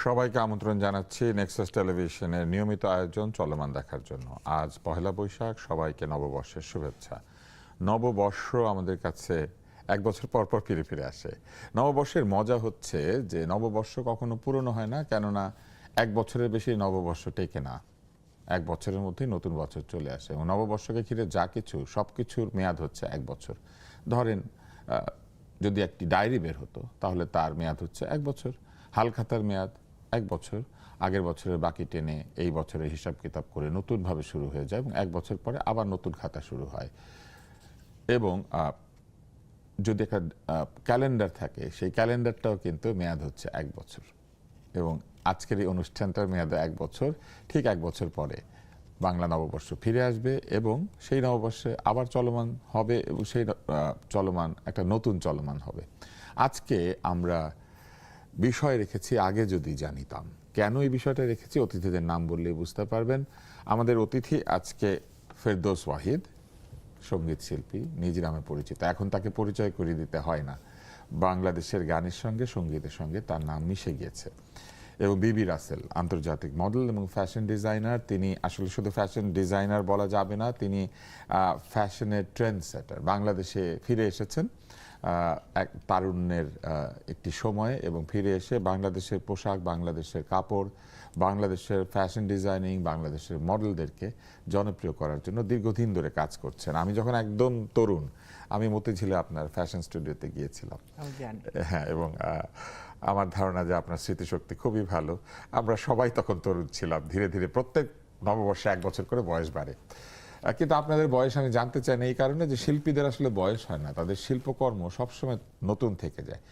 সবাইকে আমন্ত্রণ জানাচ্ছি নেক্সাস টেলিভিশনের নিয়মিত আয়োজন চলমান দেখার জন্য। আজ পহেলা বৈশাখ, সবাইকে নববর্ষের শুভেচ্ছা। নববর্ষ আমাদের কাছে এক বছর পর পর ফিরে ফিরে আসে। নববর্ষের মজা হচ্ছে যে নববর্ষ কখনো পুরনো হয় না, কেননা এক বছরের বেশি নববর্ষ টেকে না। এক বছরের মধ্যেই নতুন বছর চলে আসে এবং নববর্ষকে ঘিরে যা কিছু সবকিছুর মেয়াদ হচ্ছে এক বছর। ধরেন যদি একটি ডায়েরি বের হতো তাহলে তার মেয়াদ হচ্ছে এক বছর, হালখাতার মেয়াদ এক বছর, আগের বছরের বাকি টেনে এই বছরের হিসাব কিতাব করে নতুনভাবে শুরু হয়ে যায় এবং এক বছর পরে আবার নতুন খাতা শুরু হয়। এবং যদি একটা ক্যালেন্ডার থাকে সেই ক্যালেন্ডারটাও কিন্তু মেয়াদ হচ্ছে এক বছর এবং আজকের এই অনুষ্ঠানটার মেয়াদ এক বছর। ঠিক এক বছর পরে বাংলা নববর্ষ ফিরে আসবে এবং সেই নববর্ষে আবার চলমান হবে এবং সেই চলমান একটা নতুন চলমান হবে। আজকে আমরা বিষয় রেখেছি আগে যদি জানিতাম। কেন এই বিষয়টা রেখেছি অতিথিদের নাম বললেই বুঝতে পারবেন। আমাদের অতিথি আজকে ফেরদৌস ওয়াহিদ, সঙ্গীত শিল্পী, নিজ নামে পরিচিত। এখন তাকে পরিচয় করিয়ে দিতে হয় না, বাংলাদেশের গানের সঙ্গে সঙ্গীতের সঙ্গে তার নাম মিশে গিয়েছে। এবং বিবি রাসেল, আন্তর্জাতিক মডেল এবং ফ্যাশন ডিজাইনার। তিনি আসলে শুধু ফ্যাশন ডিজাইনার বলা যাবে না, তিনি ফ্যাশনের ট্রেন্ড সেটার। বাংলাদেশে ফিরে এসেছেন এক তারুণ্যের একটি সময়ে এবং ফিরে এসে বাংলাদেশের পোশাক, বাংলাদেশের কাপড়, বাংলাদেশের ফ্যাশন ডিজাইনিং, বাংলাদেশের মডেলদেরকে জনপ্রিয় করার জন্য দীর্ঘদিন ধরে কাজ করছেন। আমি যখন একদম তরুণ, আমি মতিঝিলে আপনার ফ্যাশন স্টুডিওতে গিয়েছিলাম। হ্যাঁ, এবং আমার ধারণা যে আপনার স্মৃতিশক্তি খুবই ভালো। আমরা সবাই তখন তরুণ ছিলাম। ধীরে ধীরে প্রত্যেক নববর্ষে এক বছর করে বয়স বাড়ে। কিন্তু আপনাদের বয়স আমি জানতে চাই না এই কারণে যে শিল্পীদের আসলে বয়স হয় না, তাদের শিল্পকর্ম সবসময় নতুন থেকে যায়।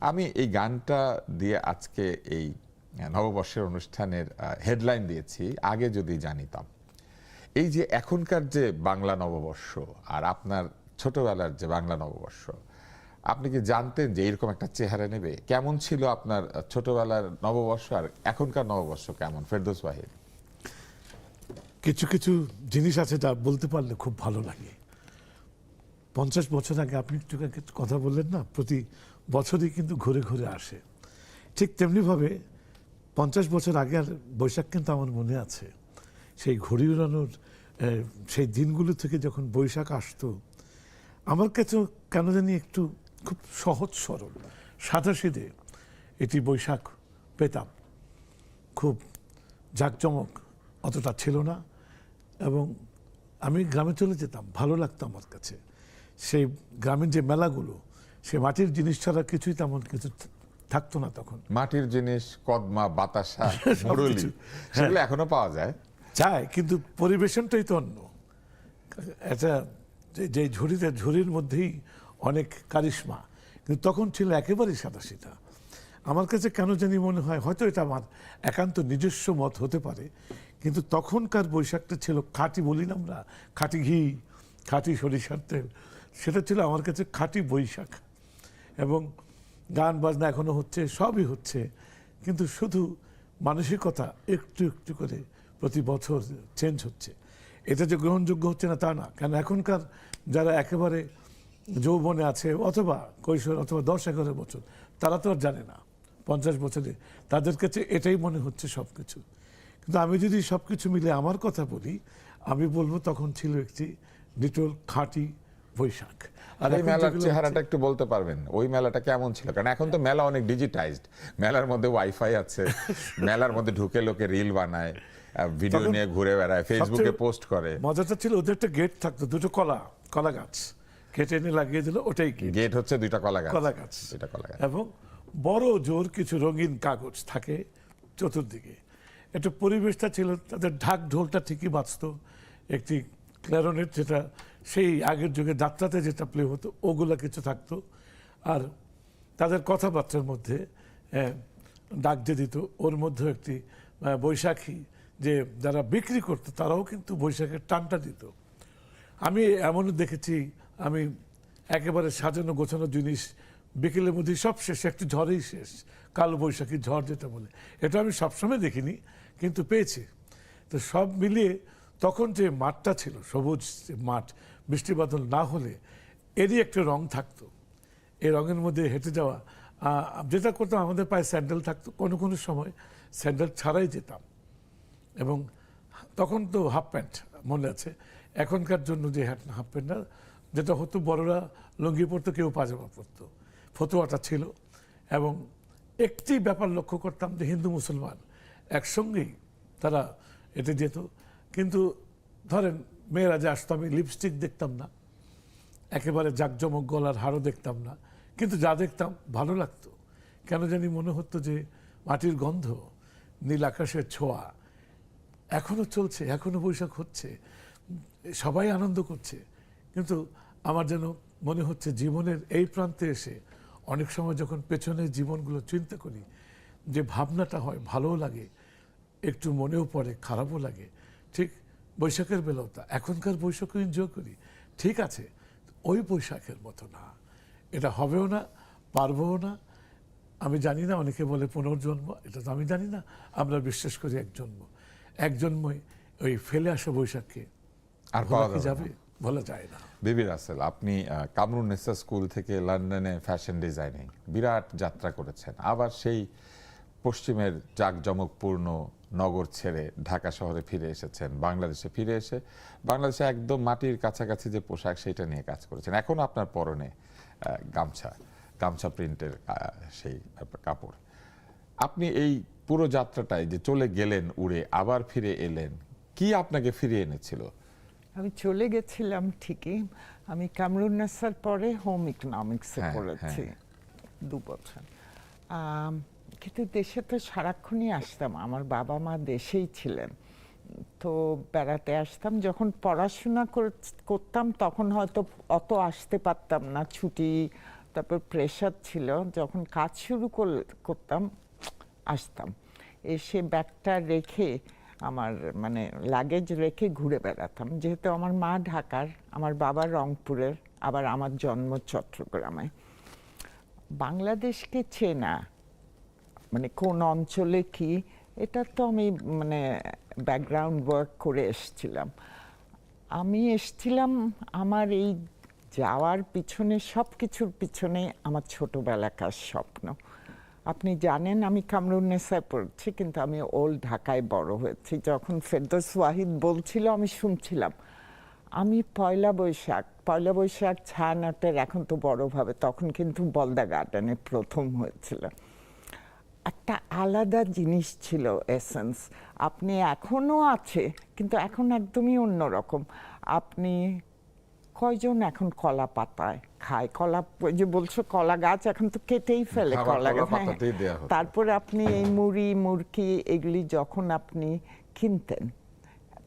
আমি এই গানটা দিয়ে আজকে এই নববর্ষের অনুষ্ঠানের হেডলাইন দিয়েছি আগে যদি জানিতাম। এই যে এখনকার যে বাংলা নববর্ষ আর আপনার ছোটবেলার যে বাংলা নববর্ষ, আপনি কি জানতেন যে এরকম একটা চেহারা নেবে? কেমন ছিল আপনার ছোটবেলার নববর্ষ আর এখনকার নববর্ষ কেমন, ফেরদৌস ওয়াহিদ? কিছু কিছু জিনিস আছে যা বলতে পারলে খুব ভালো লাগে। 50 বছর আগে আপনি একটু কথা বললেন না, প্রতি বছরই কিন্তু ঘুরে ঘুরে আসে। ঠিক তেমনিভাবে 50 বছর আগে আর বৈশাখ কিন্তু আমার মনে আছে। সেই ঘড়ি উড়ানোর সেই দিনগুলো থেকে যখন বৈশাখ আসতো, আমার কাছে কেন জানি একটু খুব সহজ সরল সাদাসিধে এটি বৈশাখ পেতাম। খুব জাঁকজমক অতটা ছিল না এবং আমি গ্রামে চলে যেতাম, ভালো লাগতো আমার কাছে। সেই গ্রামের যে মেলাগুলো, সে মাটির জিনিস ছাড়া কিছুই তেমন কিছু থাকতো না তখন। মাটির জিনিস, কদমা, বাতাসা, মুরুলি, সেগুলো এখনো পাওয়া যায়, কিন্তু পরিবেশনটাই তো অন্য। এটা যে ঝুড়ির মধ্যেই অনেক কারিশমা, কিন্তু তখন ছিল একেবারেই সাদাসিধা। আমার কাছে কেন জানি মনে হয়, হয়তো এটা আমার একান্ত নিজস্ব মত হতে পারে, কিন্তু তখনকার বৈশাখটা ছিল খাঁটি, বলি না আমরা, খাঁটি ঘি, খাঁটি সরিষার তেল, সেটা ছিল আমার কাছে খাঁটি বৈশাখ। এবং গান বাজনা এখনো হচ্ছে, সবই হচ্ছে, কিন্তু শুধু মানসিকতা একটু একটু করে প্রতি বছর চেঞ্জ হচ্ছে। এটা যে গ্রহণযোগ্য হচ্ছে না তা না, কেন এখনকার যারা একেবারে যৌবনে আছে অথবা কৈশোর অথবা 10-11 বছর, তারা তো আর জানে না 50 বছরে তাদের কাছে এটাই মনে হচ্ছে সব কিছু। কিন্তু আমি যদি সব কিছু মিলে আমার কথা বলি, আমি বলবো তখন ছিল একটি লিটল খাঁটি বৈশাখ। আর এই মেলার চেহারাটা একটু বলতে পারবেন, ওই মেলাটা কেমন ছিল? কারণ এখন তো মেলা অনেক ডিজিটাইজড, মেলার মধ্যে ওয়াইফাই আছে, মেলার মধ্যে ঢুকে লোকে রিল বানায়, ভিডিও নিয়ে ঘুরে বেড়ায়, ফেসবুকে পোস্ট করে। মজাটা ছিল ওদের একটা গেট থাকতো, দুটো কলা গাছ কেটে এনে লাগিয়ে দিল, ওটাই গেট হচ্ছে দুইটা কলা গাছ, এবং বড় জোর কিছু রঙিন কাগজ থাকে চতুর্দিকে। একটা পরিবেশটা ছিল, তাদের ঢাক ঢোলটা ঠিকই বাজত, একটি ক্ল্যারনেট যেটা সেই আগের যুগে যাত্রাতে যেটা প্লে হতো ওগুলা কিছু থাকতো, আর তাদের কথাবার্তার মধ্যে ডাক যে দিত ওর মধ্যে একটি বৈশাখী যে যারা বিক্রি করতো তারাও কিন্তু বৈশাখের টানটা দিত। আমি এমনও দেখেছি, আমি একেবারে সাজানো গোছানো জিনিস বিকেলের মধ্যে সব শেষ, একটু ঝড়েই শেষ, কালো বৈশাখী ঝড় যেটা বলে, এটা আমি সবসময় দেখিনি কিন্তু পেয়েছি। তো সব মিলিয়ে তখন যে মাঠটা ছিল, সবুজ মাঠ, বৃষ্টি বাদল না হলে এরই একটা রং থাকতো। এই রঙের মধ্যে হেঁটে যাওয়া যেটা করতাম, আমাদের পায়ে স্যান্ডেল থাকতো, কোনো কোনো সময় স্যান্ডেল ছাড়াই যেতাম। এবং তখন তো হাফ প্যান্ট মনে আছে, এখনকার জন্য যে হাফ প্যান্ট না, যেটা হতো বড়রা লুঙ্গি পরতো, কেউ পাজামা পরতো, ফতুয়াটা ছিল। এবং একটি ব্যাপার লক্ষ্য করতাম যে হিন্দু মুসলমান একসঙ্গেই তারা এতে যেত। কিন্তু ধরেন মেয়েরা যে আসতো, আমি লিপস্টিক দেখতাম না, একেবারে জাঁকজমক গলার হারও দেখতাম না, কিন্তু যা দেখতাম ভালো লাগতো। কেন জানি মনে হতো যে মাটির গন্ধ, নীল আকাশের ছোঁয়া এখনো চলছে, এখনো বৈশাখ হচ্ছে, সবাই আনন্দ করছে। কিন্তু আমার যেন মনে হচ্ছে জীবনের এই প্রান্তে এসে অনেক সময় যখন পেছনের জীবনগুলো চিন্তা করি, যে ভাবনাটা হয়, ভালোও লাগে, একটু মনেও পড়ে, খারাপও লাগে। ঠিক বৈশাখের বেলাও তা, এখনকার বৈশাখও এনজয় করি, ঠিক আছে, ওই বৈশাখের মতো না, এটা হবেও না, পারবও না। আমি জানি না, অনেকে বলে পুনর্জন্ম, এটা তো আমি জানি না, আমরা বিশ্বাস করি এক জন্ম, এক জন্মই ওই ফেলে আসা বৈশাখকে আর ভোলা পাওয়া কি যাবে যাবে, বলা যায় না। বিবি রাসেল, আপনি কামরুন্নেসা স্কুল থেকে লন্ডনে ফ্যাশন ডিজাইনিং বিরাট যাত্রা করেছেন, আবার সেই পশ্চিমের জাঁকজমকপূর্ণ নগর ছেড়ে ঢাকা শহরে ফিরে এসেছেন, বাংলাদেশে ফিরে এসে বাংলাদেশে একদম মাটির কাছাকাছি যে পোশাক সেটা নিয়ে কাজ করেছেন। এখন আপনার পরনে গামছা, গামছা প্রিন্টের সেই কাপড়। আপনি এই পুরো যাত্রাটায় যে চলে গেলেন উড়ে, আবার ফিরে এলেন, কি আপনাকে ফিরিয়ে এনেছিল? আমি চলে গেছিলাম ঠিকই, আমি কামরুন্নেসার পরে হোম ইকোনমিক্সে হ্যাঁ, পড়েছি হ্যাঁ। 2 বছর। কিন্তু দেশে তো সারাক্ষণই আসতাম, আমার বাবা মা দেশেই ছিলেন, তো বেড়াতে আসতাম। যখন পড়াশোনা করতাম তখন হয়তো অত আসতে পারতাম না, ছুটি, তারপর প্রেশার ছিল। যখন কাজ শুরু করতাম আসতাম, এসে ব্যাগটা রেখে, আমার মানে লাগেজ রেখে ঘুরে বেড়াতাম। যেহেতু আমার মা ঢাকার, আমার বাবা রংপুরের, আবার আমার জন্ম চট্টগ্রামে। বাংলাদেশকে চেনা, মানে কোন অঞ্চলে কি, এটা তো আমি মানে ব্যাকগ্রাউন্ড ওয়ার্ক করে এসছিলাম। আমি এসছিলাম আমার এই যাওয়ার পিছনে, সব কিছুর পিছনে আমার ছোটবেলাকার স্বপ্ন। আপনি জানেন আমি কামরুন্নেসায় পড়ছি, কিন্তু আমি ওল্ড ঢাকায় বড় হয়েছি। যখন ফেরদৌস ওয়াহিদ বলছিল আমি শুনছিলাম। আমি পয়লা বৈশাখ ছায়ানটের, এখন তো বড়ভাবে, তখন কিন্তু বলদা গার্ডেনে প্রথম হয়েছিল। একটা আলাদা জিনিস ছিল এসেন্স, আপনি এখনো আছে, কিন্তু এখন একদমই অন্যরকম। আপনি কয়জন এখন কলা পাতায় খায়, কলা, ওই যে বলছো কলা গাছ এখন তো কেটেই ফেলে কলা গাছ। তারপরে আপনি এই মুড়ি মুরকি এগুলি যখন আপনি কিনতেন,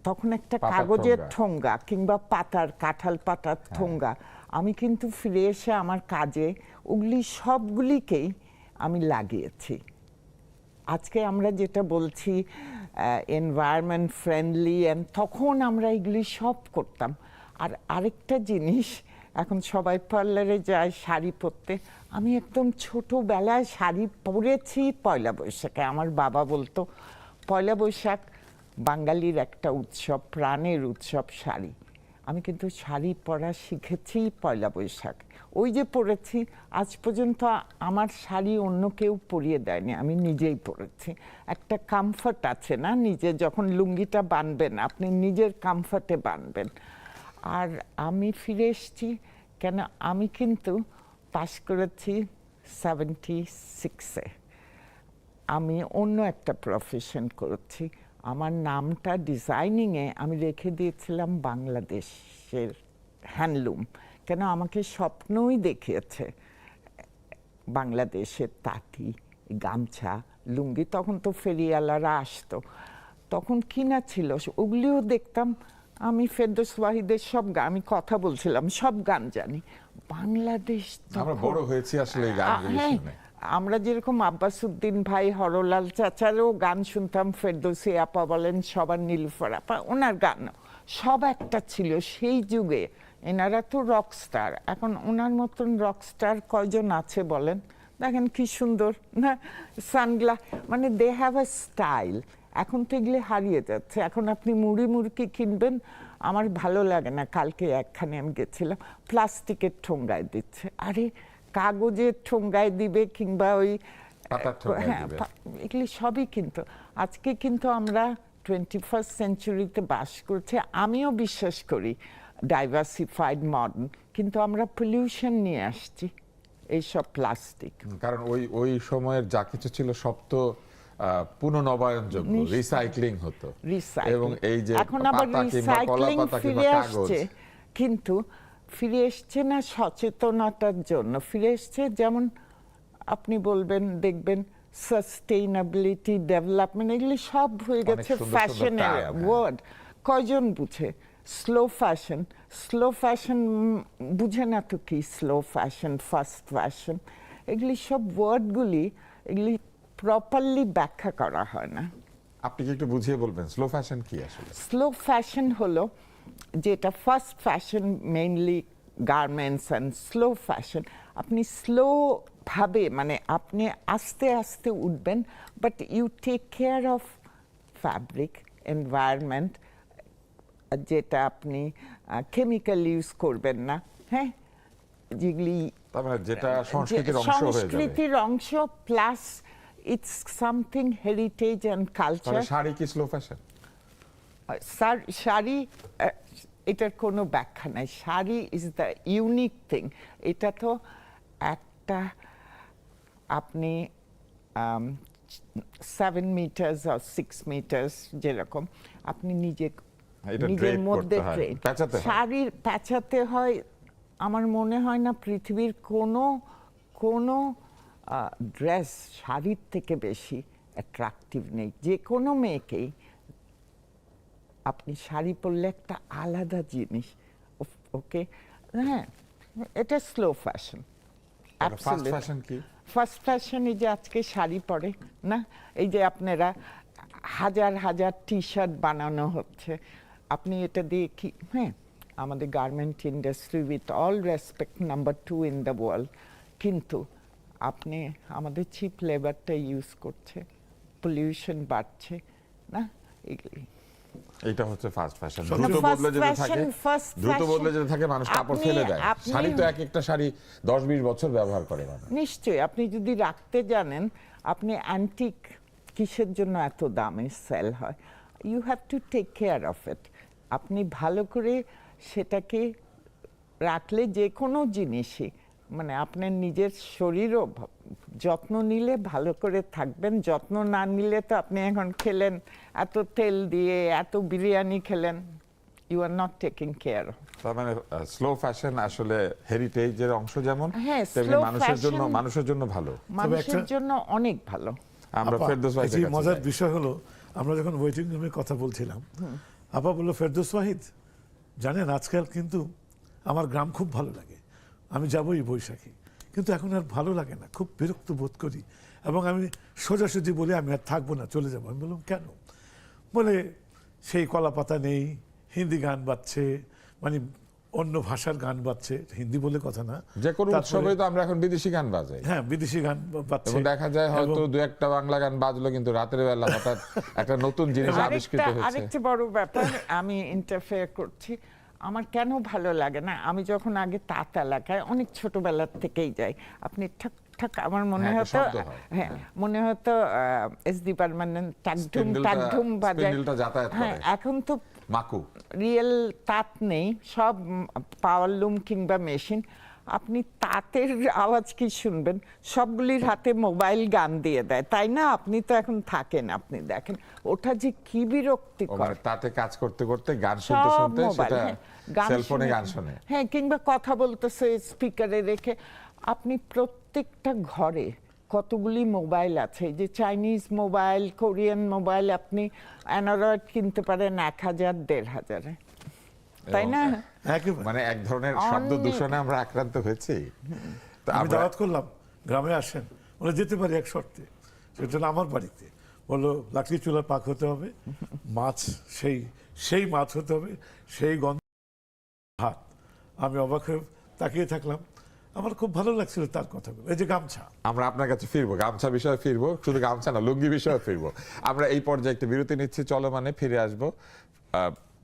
তখন একটা কাগজের ঠোঙ্গা কিংবা পাতার, কাঁঠাল পাতার ঠোঙ্গা। আমি কিন্তু ফিরে এসে আমার কাজে ওগুলি সবগুলিকেই আমি লাগিয়েছি। আজকে আমরা যেটা বলছি এনভায়রনমেন্ট ফ্রেন্ডলি, তখন আমরা এগুলি সব করতাম। আর আরেকটা জিনিস, এখন সবাই পার্লারে যায় শাড়ি পরতে, আমি একদম ছোটবেলায় শাড়ি পরেছি পয়লা বৈশাখে। আমার বাবা বলতো পয়লা বৈশাখ বাঙালির একটা উৎসব, প্রাণের উৎসব শাড়ি। আমি কিন্তু শাড়ি পরা শিখেছি পয়লা বৈশাখ, ওই যে পরেছি। আজ পর্যন্ত আমার শাড়ি অন্য কেউ পরিয়ে দেয়নি, আমি নিজেই পরেছি। একটা কমফর্ট আছে না, নিজে যখন লুঙ্গিটা বানবেন আপনি নিজের কমফর্টে বানবেন। আর আমি ফিরে এসেছি কেন, আমি কিন্তু পাস করেছি 76-এ। আমি অন্য একটা প্রফেশন করেছি। আমার নামটা ডিজাইনিংয়ে আমি রেখে দিয়েছিলাম বাংলাদেশের হ্যান্ডলুম, কেন আমাকে স্বপ্নই দেখিয়েছে বাংলাদেশের তাঁতি, গামছা, লুঙ্গি। তখন তো ফেরিওয়ালারা আসতো, তখন কিনা ছিল, ওগুলিও দেখতাম। আমি ফেরদৌস ওয়াহিদের সব গান, আমি কথা বলছিলাম, সব গান জানি। বাংলাদেশ আমরা বড় হয়েছি আসলে এই গানগুলো শুনে। আমরা যেরকম আব্বাস উদ্দিন ভাই, হরলাল চাচারও গান শুনতাম, ফেরদৌসী আপা বলেন, সবার, নীলুফার আপা, ওনার গান সব একটা ছিল সেই যুগে। এনারা তো রকস্টার, এখন ওনার মতন রকস্টার কয়জন আছে বলেন? দেখেন কি সুন্দর না, সানগ্লাস, মানে দে হ্যাভ আ স্টাইল। এখন তো এগুলি হারিয়ে যাচ্ছে। এখন আপনি মুড়ি মুরকি কিনবেন, আমার ভালো লাগে না। কালকে একখানে আমি গেছিলাম, প্লাস্টিকের ঠোঙ্গায় দিচ্ছে। আরে কাগজের ঠোঙ্গায় দিবে কিংবা ওই পাতার ঠোঙ্গায় হ্যাঁ দিবে। এগুলি সবই কিন্তু আজকে কিন্তু আমরা 21st সেঞ্চুরিতে বাস করছি। আমিও বিশ্বাস করি ডাইভার্সিফাইড মডার্ন, কিন্তু আমরা পলিউশন নিয়ে আসছি এইসব প্লাস্টিক। কারণ ওই সময়ের যা কিছু ছিল সব তো পুনর্নবায়নযোগ্য, রিসাইক্লিং হতো। এবং এই যে এখন আবার পাতা কিংবা কলা রিসাইক্লিং পাতা কিংবা ফিরে কাগজ, আসছে, কিন্তু ফিরে এসছে না সচেতনতার জন্য, ফিরে এসছে যেমন আপনি বলবেন দেখবেন সাস্টেইনাবিলিটি, ডেভেলপমেন্ট, এগুলি সব হয়ে অনেক গেছে সুন্দর সুন্দর ফ্যাশনের term, হ্যাঁ। ওয়ার্ড। কয়জন বুঝে স্লো ফ্যাশন? স্লো ফ্যাশন বুঝে না তো কি স্লো ফ্যাশন, ফাস্ট ফ্যাশন, এগুলি সব ওয়ার্ডগুলি এগুলি প্রপারলি ব্যাখ্যা করা হয় না। আপনি কি একটু বুঝিয়ে বলবেন স্লো ফ্যাশন কি আসলে? স্লো ফ্যাশন হলো যেটা fast fashion mainly garments and slow fashion. আপনি স্লো ভাবে মানে আপনি আস্তে আস্তে উঠবেন, but you take care of fabric, environment, যেটা আপনি কেমিক্যাল ইউজ করবেন না, হ্যাঁ, যেগুলি তার মানে যেটা সংস্কৃতির অংশ হয়ে যাবে। সংস্কৃতির অংশ, plus it's something heritage and culture. তাহলে শাড়ি কি স্লো ফ্যাশন? শাড়ি এটার কোনো ব্যাখ্যা নাই। Sari is the unique thing. এটা তো একটা আপনি 7 মিটার্স আর 6 মিটার্স যেরকম আপনি নিজের এটা নিজের drape মধ্যে করতে হয়, ট্রেন পেঁচাতে হয়। শাড়ির পেঁচাতে হয়। আমার মনে হয় না পৃথিবীর কোনো ড্রেস শাড়ির থেকে বেশি অ্যাট্রাকটিভ নেই। যে কোনো মেয়েকেই আপনি শাড়ি পরলে একটা আলাদা জিনিস, ওকে, হ্যাঁ, এটা স্লো ফ্যাশন। ফাস্ট ফ্যাশন কি? ফার্স্ট ফ্যাশন এই যে আজকে শাড়ি পরে না, এই যে আপনারা হাজার হাজার টি শার্ট বানানো হচ্ছে, আপনি এটা দিয়ে কি, হ্যাঁ, আমাদের garment industry with all respect number 2 in the world, কিন্তু আপনি আমাদের চিপ লেবারটা ইউজ করছে, পলিউশন বাড়ছে না, এগুলি এটা হচ্ছে ফাস্ট ফ্যাশন। সব দ্রুত fast বদলে যেতে fashion, থাকে, fast দ্রুত fashion। বদলে যেতে থাকে, মানুষ কাপড় ফেলে দেয়। শাড়ি তো এক একটা শাড়ি 10-20 বছর ব্যবহার করে মানুষ। নিশ্চয়ই আপনি যদি রাখতে জানেন, আপনি অ্যান্টিক কিসের জন্য এত দামে সেল হয়? You have to take care of it. আপনি ভালো করে সেটাকে রাখলে যে কোনো জিনিসই, মানে আপনার নিজের শরীরও যত্ন নিলে ভালো করে থাকবেন। যত্ন না নিলে তো আপনি এখন খেলেন এত তেল দিয়ে, এত বিরিয়ানি খেলেন, you are not taking care. তার মানে স্লো ফ্যাশন আসলে হেরিটেজের অংশ, যেমন হ্যাঁ, তেমনি slow মানুষের জন্য ভালো। মানুষের জন্য অনেক ভালো। আমরা আপা, ফেরদৌস এই ভাইয়ের যে কাছে মজার যাই। বিষয় হলো, আমরা যখন ওয়েটিং রুমে কথা বলছিলাম, আপা বললো, ফেরদৌস ওয়াহিদ জানেন আজকাল কিন্তু আমার গ্রাম খুব ভালো লাগে, আমি যাবই বৈশাখী, কিন্তু এখন আর ভালো লাগে না, খুব বিরক্ত বোধ করি, এবং আমি সোজাসুজি বলি আমি আর থাকবো না, চলে যাবো। আমি বললাম কেন? বলে সেই কলা পাতা নেই, হিন্দি গান বাজছে, মানে অন্য ভাষার গান বাজছে, হিন্দি বলে কথা না, যে কোনো তারপরে- উৎসবে তো আমরা এখন বিদেশি গান বাজাই, হ্যাঁ, বিদেশি গান বাজছে, এবং দেখা যায় হয়তো এবং- 2-1টা বাংলা গান বাজলো, কিন্তু রাতের বেলা হঠাৎ একটা নতুন জিনিস আবিষ্কৃত হয়েছে। আরেকটা বড় ব্যাপার, আমি ইন্টারফেয়ার করছি, আমার কেন ভালো লাগে না, আমি যখন আগে তাঁত এলাকায় অনেক ছোটবেলার থেকেই যাই, আপনি ঠাক ঠাক, আমার মনে হ্যাঁ, একটা হতো, শব্দ হয়। হ্যাঁ, মনে হতো এসডি পার্মানেন্ট টাকঢুম টাকঢুম বাজায়। স্পিন্ডেলটা যাতায়াত হ্যাঁ, করে, এখন তো মাকু। রিয়েল তাঁত নেই, সব পাওয়ার লুম কিংবা মেশিন। আপনি তাঁতের আওয়াজ কি শুনবেন? সবগুলির হাতে মোবাইল গান দিয়ে দেয়, তাই না? আপনি তো এখন থাকেন, আপনি দেখেন ওটা যে কি ও বিরক্তিকর। মানে তাতে কাজ করতে করতে গান শুনতে সব শুনতে মোবাইল, সেটা হ্যাঁ, গান সেলফোনে শুনে- গান শোনে। হ্যাঁ, কিংবা কথা বলতেছে স্পিকারে রেখে। আপনি প্রত্যেকটা ঘরে কতগুলি মোবাইল আছে, এই যে চাইনিজ মোবাইল, কোরিয়ান মোবাইল, আপনি অ্যান্ড্রয়েড কিনতে পারেন 1000-1500-এ, তাই না? একেবারে। মানে এক ধরনের শব্দ অনেক। দূষণে আমরা আক্রান্ত হয়েছি। তো আমি আমরা দাওয়াত করলাম, গ্রামে আসেন, বলে যেতে পারি এক শর্তে, সেটা হলো আমার বাড়িতে। বললো লাকড়ি চুলার পাক হতে হবে, মাছ সেই মাছ হতে হবে, সেই গন্ধ ভাত। আমি অবাক হয়ে তাকিয়ে থাকলাম, আমার খুব ভালো লাগছিল তার কথাগুলো। এই যে গামছা, আমরা আপনার কাছে ফিরবো, গামছা বিষয়ে ফিরবো, শুধু গামছা না, লুঙ্গি বিষয়ে ফিরবো। আমরা এই পর্যায়ে একটা বিরতি নিচ্ছি, চলমানে ফিরে আসবো।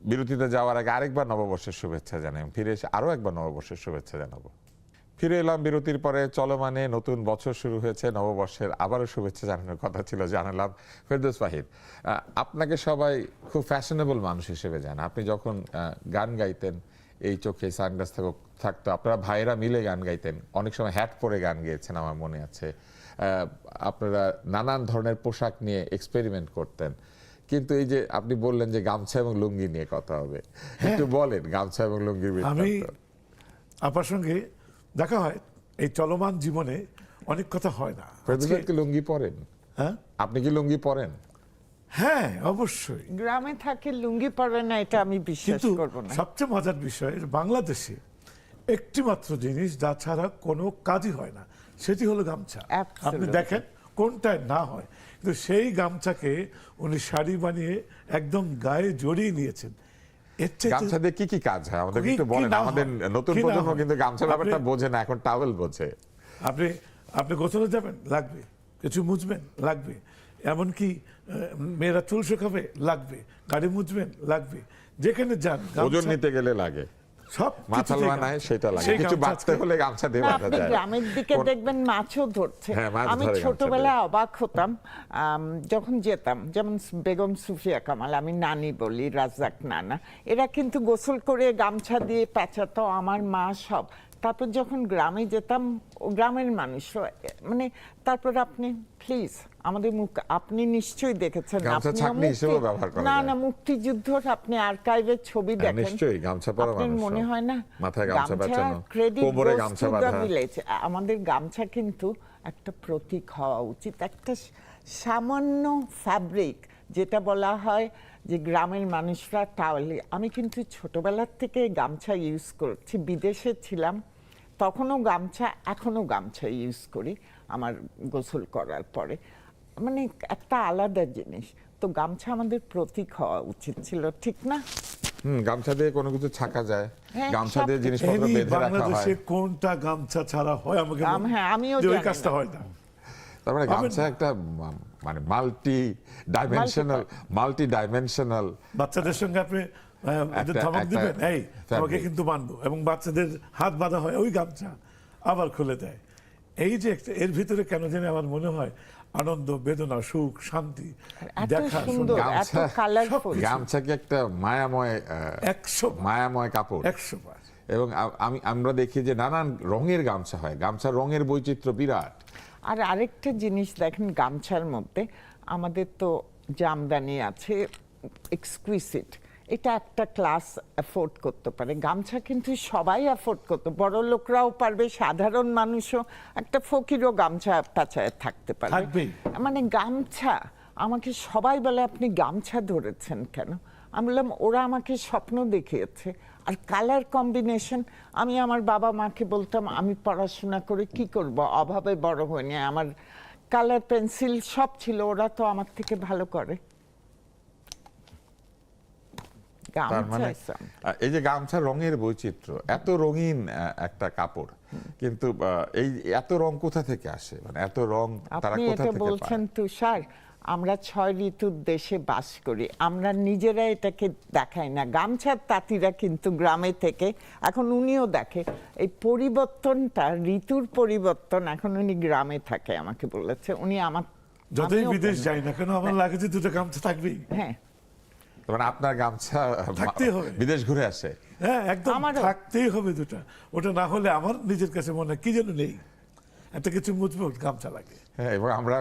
বিরতিতে যাওয়ার আগে আরেকবার নববর্ষের শুভেচ্ছা জানাই, ফিরে এসে আরো একবার নববর্ষের শুভেচ্ছা জানাবো। ফিরে এলাম বিরতির পরে। চলমানে নতুন বছর শুরু হয়েছে, নববর্ষের আবারও শুভেচ্ছা জানানোর কথা ছিল, জানালাম। ফেরদৌস ওয়াহিদ, আপনাকে সবাই খুব ফ্যাশনেবল মানুষ হিসেবে জানে। আপনি যখন গান গাইতেন, এই চোখে সানগ্লাস থাকতো, আপনারা ভাইরা মিলে গান গাইতেন, অনেক সময় হ্যাট পরে গান গেয়েছেন আমার মনে আছে। আপনারা নানান ধরনের পোশাক নিয়ে এক্সপেরিমেন্ট করতেন। কিন্তু এই যে আপনি বললেন যে গামছা এবং লুঙ্গি নিয়ে কথা হবে, একটু বলেন গামছা এবং লুঙ্গির আমি বৃত্তান্ত। আপনার সঙ্গে দেখা হয় এই চলমান জীবনে, অনেক কথা হয় না। ফেরদৌস ভাই কি লুঙ্গি পরেন? হ্যাঁ আপনি কি লুঙ্গি পরেন? হ্যাঁ, অবশ্যই। গ্রামে থাকে লুঙ্গি পরে না, এটা আমি বিশ্বাস কিন্তু করব না। সবচেয়ে মজার বিষয়, বাংলাদেশে একটি মাত্র জিনিস যা ছাড়া কোনো কাজই হয় না, সেটি হলো গামছা। Absolutely. আপনি দেখেন কোনটায় না হয়, কিন্তু সেই গামছাকে উনি শাড়ি বানিয়ে একদম গায়ে জড়িয়ে নিয়েছেন। এর চাইতে- গামছা দিয়ে কি কি কাজ হয় আমাদের কি- একটু কি বলেন। না আমাদের হয়? নতুন কি না প্রজন্ম হয়? কিন্তু গামছা ব্যাপারটা আপনি- বোঝে না, এখন টাওয়েল বোঝে। আপনি আপনি গোসলে যাবেন, লাগবে। কিছু মুছবেন, লাগবে। এমনকি মেয়েরা চুল শুকাবে, লাগবে। গাড়ি মুছবেন, লাগবে। যেখানে যান ওজন গামছা- নিতে গেলে লাগে, সব মাথাল কিছুতেই বানায় গামছা। সেটা লাগে, সেই কিছু গামছা বাঁচতে আজকে- হলে গামছা দিয়ে না, বাঁধা আপনি যায়। গ্রামের দিকে দেখবেন মাছও ধরছে। হ্যাঁ, মাছ আমি ধরে গামছা ছোটবেলায় দিয়ে। অবাক হতাম যখন যেতাম, যেমন বেগম সুফিয়া কামাল, আমি নানি বলি, রাজ্জাক নানা, এরা কিন্তু গোসল করে গামছা দিয়ে পেঁচাতো, আমার মা সব। তারপর যখন গ্রামে যেতাম, গ্রামের মানুষ মানে, তারপর আপনি প্লিজ আমাদের মুখ, আপনি নিশ্চয়ই দেখেছেন, গামছা আপনিও ছাঁকনি হিসেবেও ব্যবহার করা না যায়। না, মুক্তিযুদ্ধর আপনি আর্কাইভের ছবি হ্যাঁ, দেখেন, নিশ্চয়ই গামছা পরা আপনার মানুষ মনে সব। হয় না মাথায় গামছা পেঁচানো, ক্রেডিট কোমরে গামছা বাঁধা। আমাদের গামছা কিন্তু একটা প্রতীক হওয়া উচিত, একটা সামান্য ফ্যাব্রিক, যেটা বলা হয় যে গ্রামের মানুষরা টাওয়ালে। আমি কিন্তু ছোটবেলার থেকে গামছা ইউজ করছি, বিদেশে ছিলাম তখনও গামছা, এখনো গামছা ইউজ করি আমার গোসল করার পরে। মানে একটা আলাদা জিনিস। তো গামছা আমাদের প্রতীক হওয়া উচিত ছিল, ঠিক না? গামছা দিয়ে কোনো কিছু ছাকা যায়, হ্যাঁ, গামছা দিয়ে সব জিনিসপত্র এই বেঁধে রাখা বাংলাদেশে হয়। কোনটা গামছা ছাড়া হয় আমাকে বলুন। হ্যাঁ, আমিও যে ওই জানি কাজটা না। হয় না। তার মানে হবে গামছা না। একটা মানে মাল্টি ডাইমেনশনাল। বাচ্চাদের সঙ্গে আপনি ওদের ধমক একটা দিবেন, এই তোমাকে fabric। কিন্তু বাঁধবো, এবং বাচ্চাদের হাত বাঁধা হয় ওই গামছা, আবার খুলে দেয়। এই যে এর ভিতরে কেন জানি আমার মনে হয় আনন্দ, বেদনা, সুখ, শান্তি, এত দেখা, সুন্দর, শোনা। এত কালারফুল। গামছা কি একটা মায়াময় 100 কাপড়। 100 বার। এবং আমরা দেখি যে নানান রঙের গামছা হয়, গামছার রঙের বৈচিত্র্য বিরাট। আর আরেকটা জিনিস দেখেন গামছার মধ্যে, আমাদের তো জামদানি আছে এক্সকুইসিট, এটা একটা ক্লাস অ্যাফোর্ড করতে পারে। গামছা কিন্তু সবাই অ্যাফোর্ড করতে, বড় লোকরাও পারবে, সাধারণ মানুষও, একটা ফকিরও গামছা পেঁচায় থাকতে পারবে। থাকবেই। মানে গামছা, আমাকে সবাই বলে আপনি গামছা ধরেছেন কেন? আমি বললাম ওরা আমাকে স্বপ্ন দেখিয়েছে। আর কালার কম্বিনেশন, আমি আমার বাবা মাকে বলতাম আমি পড়াশোনা করে কি করব, অভাবে বড় হয়নি, আমার কালার পেন্সিল সব ছিল, ওরা তো আমার থেকে ভালো করে। তার মানে গামছা এই যে গামছা রঙের বৈচিত্র্য, এত রঙিন একটা কাপড়, কিন্তু এই এত রং কোথা থেকে আসে? মানে এত রং তারা আপনি কোথা এটা থেকে বলছেন পায়? তুষার, আমরা 6 ঋতুর দেশে বাস করি, আমরা নিজেরা এটাকে দেখাই না। গামছার তাঁতিরা কিন্তু গ্রামে থেকে, এখন উনিও দেখে এই পরিবর্তনটা, ঋতুর পরিবর্তন, এখন উনি গ্রামে থাকে, আমাকে বলেছে উনি। আমার যতই আমিও বিদেশ বলি। যাই না কেন, আমার লাগে যে দুটো গামছা থাকবেই। হ্যাঁ, মানে আপনার গামছা থাকতেই হবে। বিদেশ ঘুরে আসে। হ্যাঁ, একদম আমারও। থাকতেই হবে দুটা। ওটা না হলে আমার নিজের কাছে মনে হয় কি যেন নেই, একটা কিছু মুছবো, গামছা লাগে। হ্যাঁ, এবং আমরা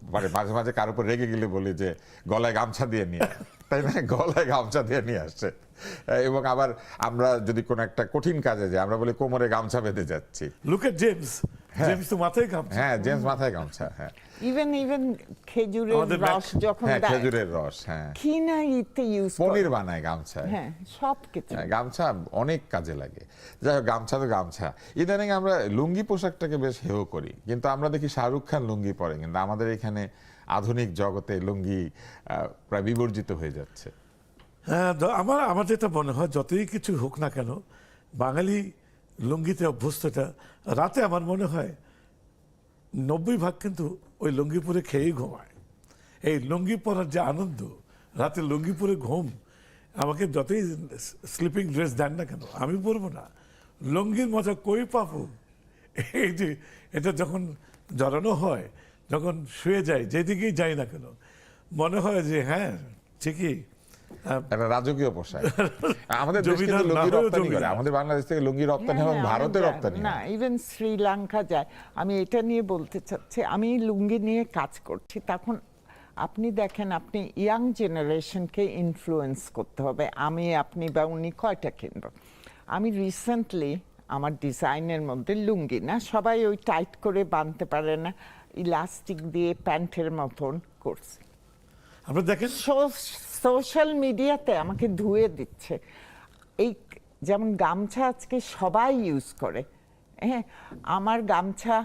মানে মাঝে মাঝে কার উপর রেগে গেলে বলি যে গলায় গামছা দিয়ে নিয়ে আয়। তাই না, গলায় গামছা দিয়ে নিয়ে আসছে। এবং আবার আমরা যদি কোনো একটা কঠিন কাজে যাই, আমরা বলি কোমরে গামছা বেঁধে যাচ্ছি। লুক এট জেমস, জেমস তো মাথায় গামছা। হ্যাঁ, জেমস মাথায় গামছা। হ্যাঁ, ইভেন খেজুরের আমাদের রস যখন হ্যাঁ, দেয়, খেজুরের রস, হ্যাঁ, কি না ইতে ইউজ পনির বানায় গামছায়। হ্যাঁ, সব কিছু। হ্যাঁ, গামছা অনেক কাজে লাগে। যাই হোক, গামছা তো গামছা। ইদানিং আমরা লুঙ্গি পোশাকটাকে বেশ হেয় করি, কিন্তু আমরা দেখি শাহরুখ খান লুঙ্গি পরে, কিন্তু আমাদের এখানে আধুনিক জগতে লুঙ্গি প্রায় বিবর্জিত হয়ে যাচ্ছে। হ্যাঁ, আমার যেটা মনে হয়, যতই কিছু হোক না কেন, বাঙালি লুঙ্গিতে অভ্যস্তটা, রাতে আমার মনে হয় 90% কিন্তু ওই লুঙ্গি পরে খেয়েই ঘুমায়। এই লুঙ্গি পরার যে আনন্দ, রাতে লুঙ্গি পরে ঘুম, আমাকে যতই স্লিপিং ড্রেস দেন না কেন আমি পরবো না। লুঙ্গির মজা কই পাবো, এই যে এটা যখন জড়ানো হয়, যখন শুয়ে যায়, যেদিকেই যাই না কেন, মনে হয় যে হ্যাঁ ঠিকই। একটা রাজকীয় পোশাক। আমাদের দেশ কিন্তু জমিদার না লুঙ্গি হয়েও রপ্তানি করে, জমিদার। আমাদের বাংলাদেশ থেকে লুঙ্গি রপ্তানি হয় এবং হ্যাঁ, ভারতে অনেক রপ্তানি না, হয়। ইভেন শ্রীলঙ্কা যায়। আমি এটা নিয়ে বলতে চাচ্ছি, আমি লুঙ্গি নিয়ে কাজ করছি, তখন আপনি দেখেন, আপনি ইয়াং জেনারেশনকে ইনফ্লুয়েন্স করতে হবে। আমি, আপনি বা উনি কয়টা কিনব? আমি রিসেন্টলি আমার ডিজাইনের মধ্যে লুঙ্গি না, সবাই ওই টাইট করে বাঁধতে পারে না, ইলাস্টিক দিয়ে প্যান্টের মতন করছি। আপনারা দেখেন সোশ্যাল মিডিয়াতে আমাকে ধুয়ে দিচ্ছে। এই যেমন গামছা আজকে সবাই ইউজ করে, হ্যাঁ, আমার গামছা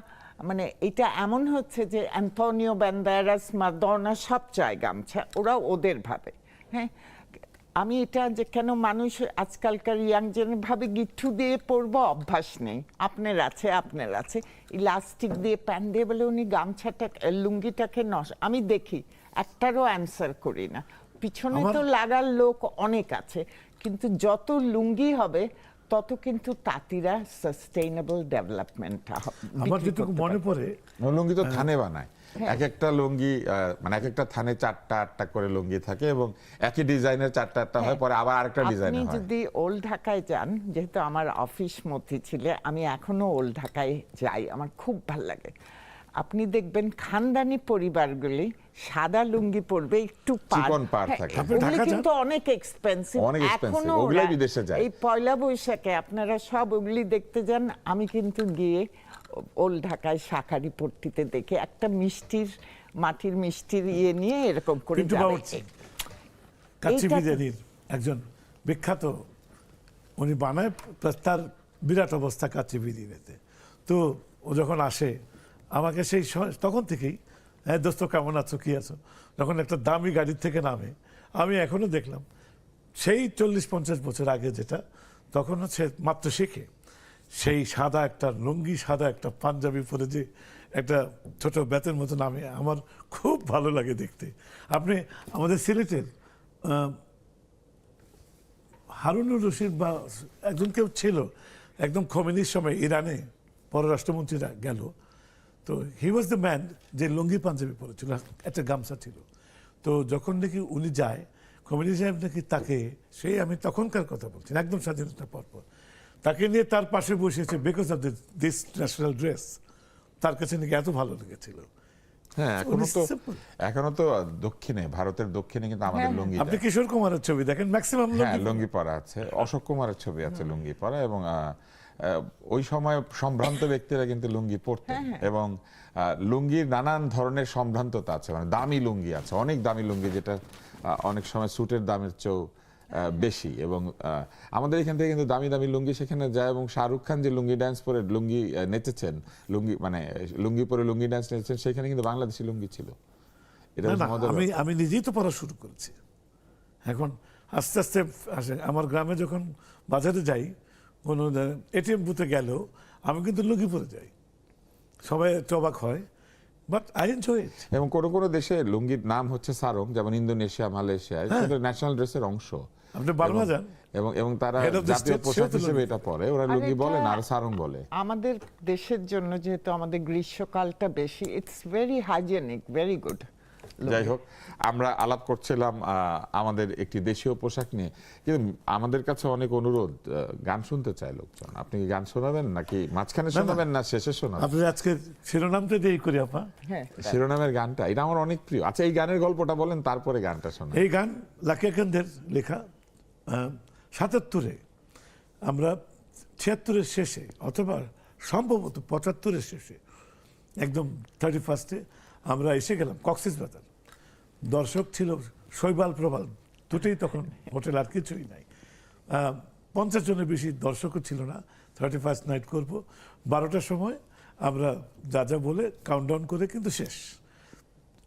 মানে এটা এমন হচ্ছে যে অ্যান্টোনিও ব্যান্ডেরাস, মাদোনা সব চায় গামছা, ওরা ওদের ভাবে। হ্যাঁ, আমি এটা যে কেন মানুষ আজকালকার ইয়াং জেনারেশন ভাবে গিট্টু দিয়ে পরবো, অভ্যাস নেই। আপনার আছে ইলাস্টিক দিয়ে প্যান্ট দিয়ে, বলে উনি গামছাটা লুঙ্গিটাকে আমি দেখি একটারও অ্যান্সার করি না। পিছনে তো লাগার লোক অনেক আছে, কিন্তু যত লুঙ্গি হবে তত কিন্তু তাঁতিরা সাস্টেইনেবল ডেভেলপমেন্টটা আমার যেটুকু মনে পড়ে, লুঙ্গি তো থানে বানায়, হ্যাঁ। এক একটা লুঙ্গি মানে এক একটা থানে 4টা করে লুঙ্গি থাকে এবং একই ডিজাইনের 4টা হয়, পরে আবার আরেকটা আপনি ডিজাইন হয়। যদি ওল্ড ঢাকায় যান, যেহেতু আমার অফিস মতিঝিলে, আমি এখনো ওল্ড ঢাকায় যাই, আমার খুব ভাল লাগে। আপনি দেখবেন খানদানি পরিবারগুলি সাদা লুঙ্গি পরবে, একটু চিকন পাড় থাকে। আপনি ওগুলি ঢাকা যান? কিন্তু অনেক এক্সপেন্সিভ। অনেক expensive, এখনো ওগুলাই ওরা বিদেশে যায়। এই পয়লা বৈশাখে আপনারা সব ওগুলি দেখতে যান। আমি কিন্তু গিয়ে ওল্ড ঢাকায় শাঁখারি পট্টিতে দেখে একটা মাটির মিষ্টির ইয়ে নিয়ে এরকম করে পিন্টু যাবে। বাবুর্চি, কাচ্চি এইটা তো- বিরিয়ানির একজন বিখ্যাত, উনি বানায়, প্লাস তার বিরাট অবস্থা কাচ্চি বিরিয়ানিতে। তো ও যখন আসে আমাকে সেই তখন থেকেই, হ্যাঁ দোস্ত কেমন আছো, কি আছো, যখন একটা দামি গাড়ির থেকে নামে, আমি এখনো দেখলাম সেই 40-50 বছর আগে যেটা, তখন হচ্ছে মাত্র শেখে, সেই সাদা একটা লুঙ্গি, সাদা একটা পাঞ্জাবি পরে যে একটা ছোট বেতের মতো নামে, আমার খুব ভালো লাগে দেখতে। আপনি আমাদের সিলেটের হারুনুর রশিদ বা একজন কেউ ছিল, একদম খোমেনির সময় ইরানে পররাষ্ট্রমন্ত্রীরা গেল, তো হি ওয়াজ দ্য ম্যান যে লুঙ্গি পাঞ্জাবি পরেছিল, একটা গামছা ছিল। তো যখন নাকি উনি যায়, খোমেনি সাহেব নাকি তাকে, সেই আমি তখনকার কথা বলছি, একদম স্বাধীনতার পরপর, তাকে নিয়ে তার পাশে বসেছে because of this national dress, তার কাছে নাকি এত ভালো লেগেছিল। হ্যাঁ, উনি simple। এখনো তো দক্ষিণে, ভারতের দক্ষিণে কিন্তু আমাদের হ্যাঁ। লুঙ্গি আপনি দেয়। কিশোর কুমারের ছবি দেখেন, ম্যাক্সিমাম হ্যাঁ, লুঙ্গি পরা আছে, অশোক কুমারের ছবি আছে লুঙ্গি পরা, এবং ওই সময় সম্ভ্রান্ত ব্যক্তিরা কিন্তু লুঙ্গি পরতেন, এবং লুঙ্গির নানান ধরনের সম্ভ্রান্ততা আছে, মানে দামি লুঙ্গি আছে, অনেক দামি লুঙ্গি, যেটা অনেক সময় স্যুটের দামের চেয়েও বেশি। এবং আমাদের এখান থেকে কিন্তু দামি দামি লুঙ্গি সেখানে যায়, এবং শাহরুখ খান যে লুঙ্গি ডান্স পরে লুঙ্গি নেচেছেন, লুঙ্গি পরে লুঙ্গি ডান্স নেচেছেন, সেখানে কিন্তু বাংলাদেশি লুঙ্গি ছিল। এটা না, হচ্ছে না, আমাদের আমি নিজেই তো পড়া শুরু করেছি। এখন আস্তে আস্তে আসে, আমার গ্রামে যখন বাজারে যাই, কোনো এটিএম বুথে গেলেও আমি কিন্তু লুঙ্গি পরে যাই, সবাই একটু অবাক হয়, বাট আই এনজয় ইট। এবং কোনো কোনো দেশে লুঙ্গির নাম হচ্ছে সারং, যেমন ইন্দোনেশিয়া, মালয়েশিয়ায় সেটা ন্যাশনাল ড্রেসের অংশ। আপনি বার্মা যান, এবং তারা Head of the জাতীয় state, পোশাক সেও তো হিসেবে লুঙ্গি এটা পরে, ওরা আর লুঙ্গি এটা বলে না, আর সারং বলে। আমাদের দেশের জন্য যেহেতু আমাদের গ্রীষ্মকালটা বেশি, it's very hygienic, very good. যাই হোক, আমরা আলাপ করছিলাম আমাদের একটি দেশীয় পোশাক নিয়ে, কিন্তু আমাদের কাছে অনেক অনুরোধ, গান শুনতে চায় লোকজন। আপনি কি গান শোনাবেন, নাকি মাঝখানে শোনাবেন, না শেষে শোনাবেন? আপনি আজকে শিরোনামটা দিয়েই করি আপা। হ্যাঁ, শিরোনামের গানটা, এটা আমার অনেক প্রিয়। আচ্ছা, এই গানের গল্পটা বলেন, তারপরে গানটা শোনান। এই গান লাকি আকান্দের লেখা। ৭৭-এ আমরা ৭৬-এর শেষে, অথবা সম্ভবত ৭৫-এর শেষে, একদম 31-এ আমরা এসে গেলাম কক্সবাজার। দর্শক ছিল শৈবাল প্রবাল দুটোই, তখন হোটেল আর কিছুই নাই, 50 জনের বেশি দর্শকও ছিল না। 31st নাইট করব, 12টার সময় আমরা যা যা বলে কাউন্টডাউন করে কিন্তু শেষ।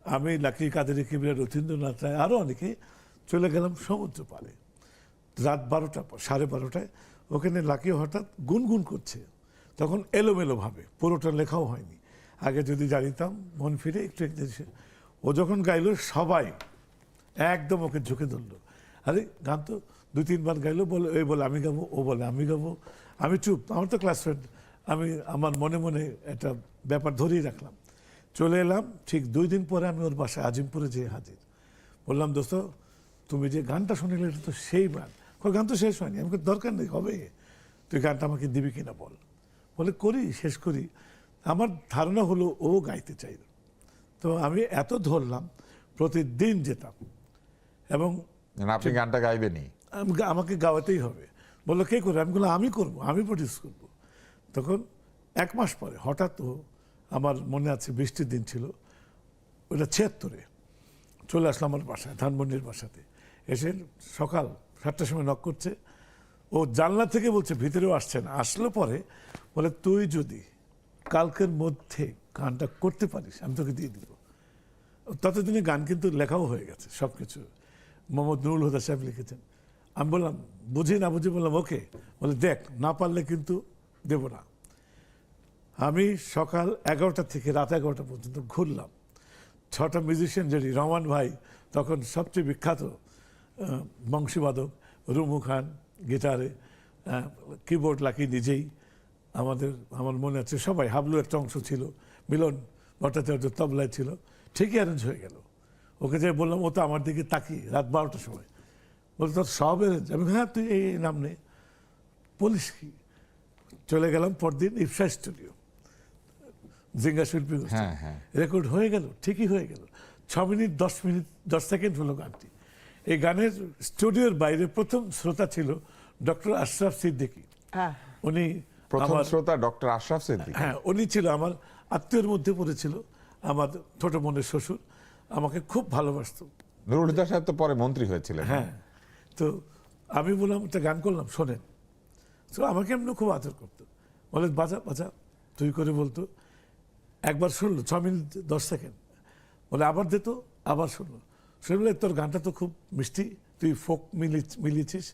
আমি লাকি, কাদেরি কিবরিয়া, রথীন্দ্রনাথ রায়, আরও অনেকে চলে গেলাম সমুদ্র পাড়ে। রাত 12টা, 12:30টায় ওখানে লাকি হঠাৎ গুনগুন করছে, তখন এলোমেলোভাবে, পুরোটা লেখাও হয়নি। আগে যদি জানিতাম, মন ফিরে একটু একটু ও যখন গাইলো, সবাই একদম ওকে ঝুঁকে ধরলো। আরে গান তো 2-3 বার গাইলো, বলে আমি গাবো, ও বলে আমি গাবো, আমি চুপ, আমার তো ক্লাস ফ্রেন্ড, আমি আমার মনে মনে একটা ব্যাপার ধরেই রাখলাম। চলে এলাম, ঠিক 2 দিন পরে আমি ওর বাসায় আজিমপুরে যেয়ে হাজির। বললাম, দোস্ত তুমি যে গানটা শুনলে এটা তো সেই গান। গান তো শেষ হয়নি। আমি দরকার নেই, হবে, তুই গানটা আমাকে দিবি কিনা বল। বলে করি, শেষ করি। আমার ধারণা হলো ও গাইতে চাইল। তো আমি এত ধরলাম, প্রতিদিন যেতাম এবং মানে আপনি গানটা গাইবেনই? আমাকে গাওয়াতেই হবে। বললো কে করবে? আমি বললাম আমি করবো, আমি প্রডিউস করবো। তখন 1 মাস পরে হঠাৎ ও, আমার মনে আছে বৃষ্টির দিন ছিল, ওটা 76-এ চলে আসলো আমার বাসায়, ধানমন্ডির বাসাতে। এসে সকাল 7টার সময় নক করছে। ও জানলা থেকে বলছে, ভিতরেও আসছে না। আসলো পরে বলে, তুই যদি কালকের মধ্যে গানটা করতে পারিস আমি তোকে দিয়ে দিব। ততদিনে গান কিন্তু লেখাও হয়ে গেছে সব কিছু। মোহাম্মদ নুরুল হুদা সাহেব লিখেছেন। আমি বললাম, বুঝি না বুঝি, বললাম ওকে। বলে দেখ, না পারলে কিন্তু দেব না। আমি সকাল 11টা থেকে রাত 11টা পর্যন্ত ঘুরলাম। 6টা মিউজিশিয়ান যদি, রহমান ভাই তখন সবচেয়ে বিখ্যাত বংশীবাদক, রুমু খান গিটারে, কিবোর্ড লাকি নিজেই, আমার মনে আছে সবাই, হাবলু একটা অংশ ছিল, মিলন ভট্টাচার্য তবলায় ছিল। ঠিকই অ্যারেঞ্জ হয়ে গেল। ওকে যে বললাম, ও তো আমার দিকে তাকিয়ে রাত 12টার সময় বলতো, তোর সব অ্যারেঞ্জ? আমি, হ্যাঁ, তুই এই নাম নে। পুলিশ কি? চলে গেলাম পরদিন ইফসা স্টুডিও, জিঙ্গা শিল্পী গোষ্ঠী। রেকর্ড হয়ে গেল, ঠিকই হয়ে গেল। 6 মিনিট 10 সেকেন্ড হলো গানটি। এই গানের স্টুডিওর বাইরে প্রথম শ্রোতা ছিল ডক্টর আশরাফ সিদ্দিকী। উনি প্রথম শ্রোতা ডক্টর আশরাফ সিদ্দিকী? হ্যাঁ, উনি ছিল আমার আত্মীয়ের মধ্যে পড়েছিল, আমার ছোট বোনের শ্বশুর। আমাকে খুব ভালোবাসতো। নুরুল হুদা সাহেব তো পরে মন্ত্রী হয়েছিলেন। হ্যাঁ, তো আমি বললাম একটা গান করলাম, শোনেন। তো আমাকে এমনি খুব আদর করতো। বলে, বাজা বাজা, তুই করে বলতো। একবার শুনলো 6 মিনিট 10 সেকেন্ড। বলে আবার দে তো, আবার শুনলো। শুনলে, তোর গানটা তো খুব মিষ্টি, তুই ফোক মিলিয়েছিস,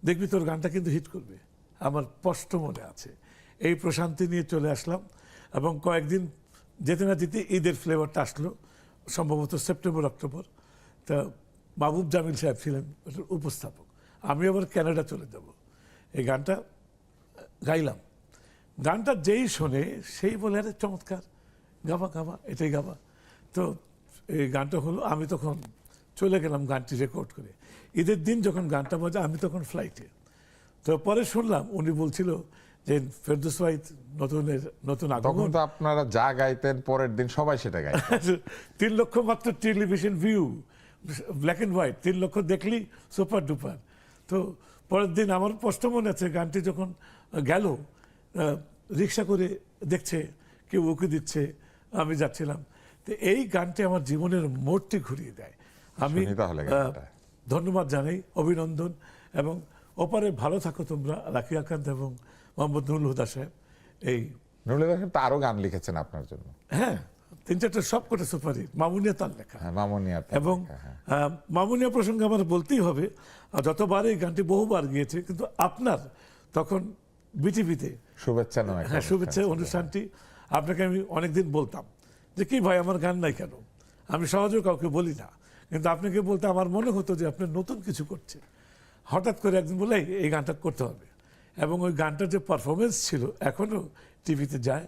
দেখবি তোর গানটা কিন্তু হিট করবে। আমার স্পষ্ট মনে আছে। এই প্রশান্তি নিয়ে চলে আসলাম এবং কয়েকদিন যেতে না যেতে ঈদের ফ্লেভারটা আসলো, সম্ভবত সেপ্টেম্বর অক্টোবর। তা মাহবুব জামিল সাহেব ছিলেন উপস্থাপক। আমি আবার কানাডা চলে যাব। এই গানটা গাইলাম। গানটা যেই শোনে সেই বলে, আরে চমৎকার, গাবা গাবা, এটাই গাবা। তো এই গানটা হলো। আমি তখন চলে গেলাম গানটি রেকর্ড করে। ঈদের দিন যখন গানটা বাজে, আমি তখন ফ্লাইটে। তো পরে শুনলাম উনি বলছিল যে ফেরদৌস ভাই নতুন তখন আগমন। তো আপনারা যা গাইতেন পরের দিন সবাই সেটা গাইতেন। 3 লক্ষ মাত্র television view, black and white, 3 লক্ষ দেখলি সুপার ডুপার। তো পরের দিন আমার স্পষ্ট মনে আছে, গানটি যখন গেল, রিক্সা করে দেখছে, কেউ উঁকি দিচ্ছে, আমি যাচ্ছিলাম। তো এই গানটি আমার জীবনের মোড়টি ঘুরিয়ে দেয়। আমি তাহলে গানটা ধন্যবাদ জানাই, অভিনন্দন। এবং ওপারে ভালো থাকো তোমরা, রাখি আকান্ত এবং মোহাম্মদ নুরুল হুদা সাহেব। এই নুরুল হুদা সাহেব তো আরো গান লিখেছেন আপনার জন্য। হ্যাঁ, 3-4টা সবকটা সুপারহিট। মামুনিয়া তার লেখা। মামুনিয়া। এবং মামুনিয়া প্রসঙ্গে আমার বলতেই হবে, যতবার এই গানটি বহুবার গিয়েছে, কিন্তু আপনার তখন বিটিভিতে শুভেচ্ছা নয়, হ্যাঁ, শুভেচ্ছা অনুষ্ঠানটি আপনাকে আমি অনেকদিন বলতাম যে, কি ভাই আমার গান নাই কেন? আমি সহজেও কাউকে বলি না, কিন্তু আপনাকে বলতে আমার মনে হতো যে আপনি নতুন কিছু করছে। হঠাৎ করে একদিন বলে, এই গানটা করতে হবে। এবং ওই গানটার যে পারফরমেন্স ছিল, এখনো টিভিতে যায়,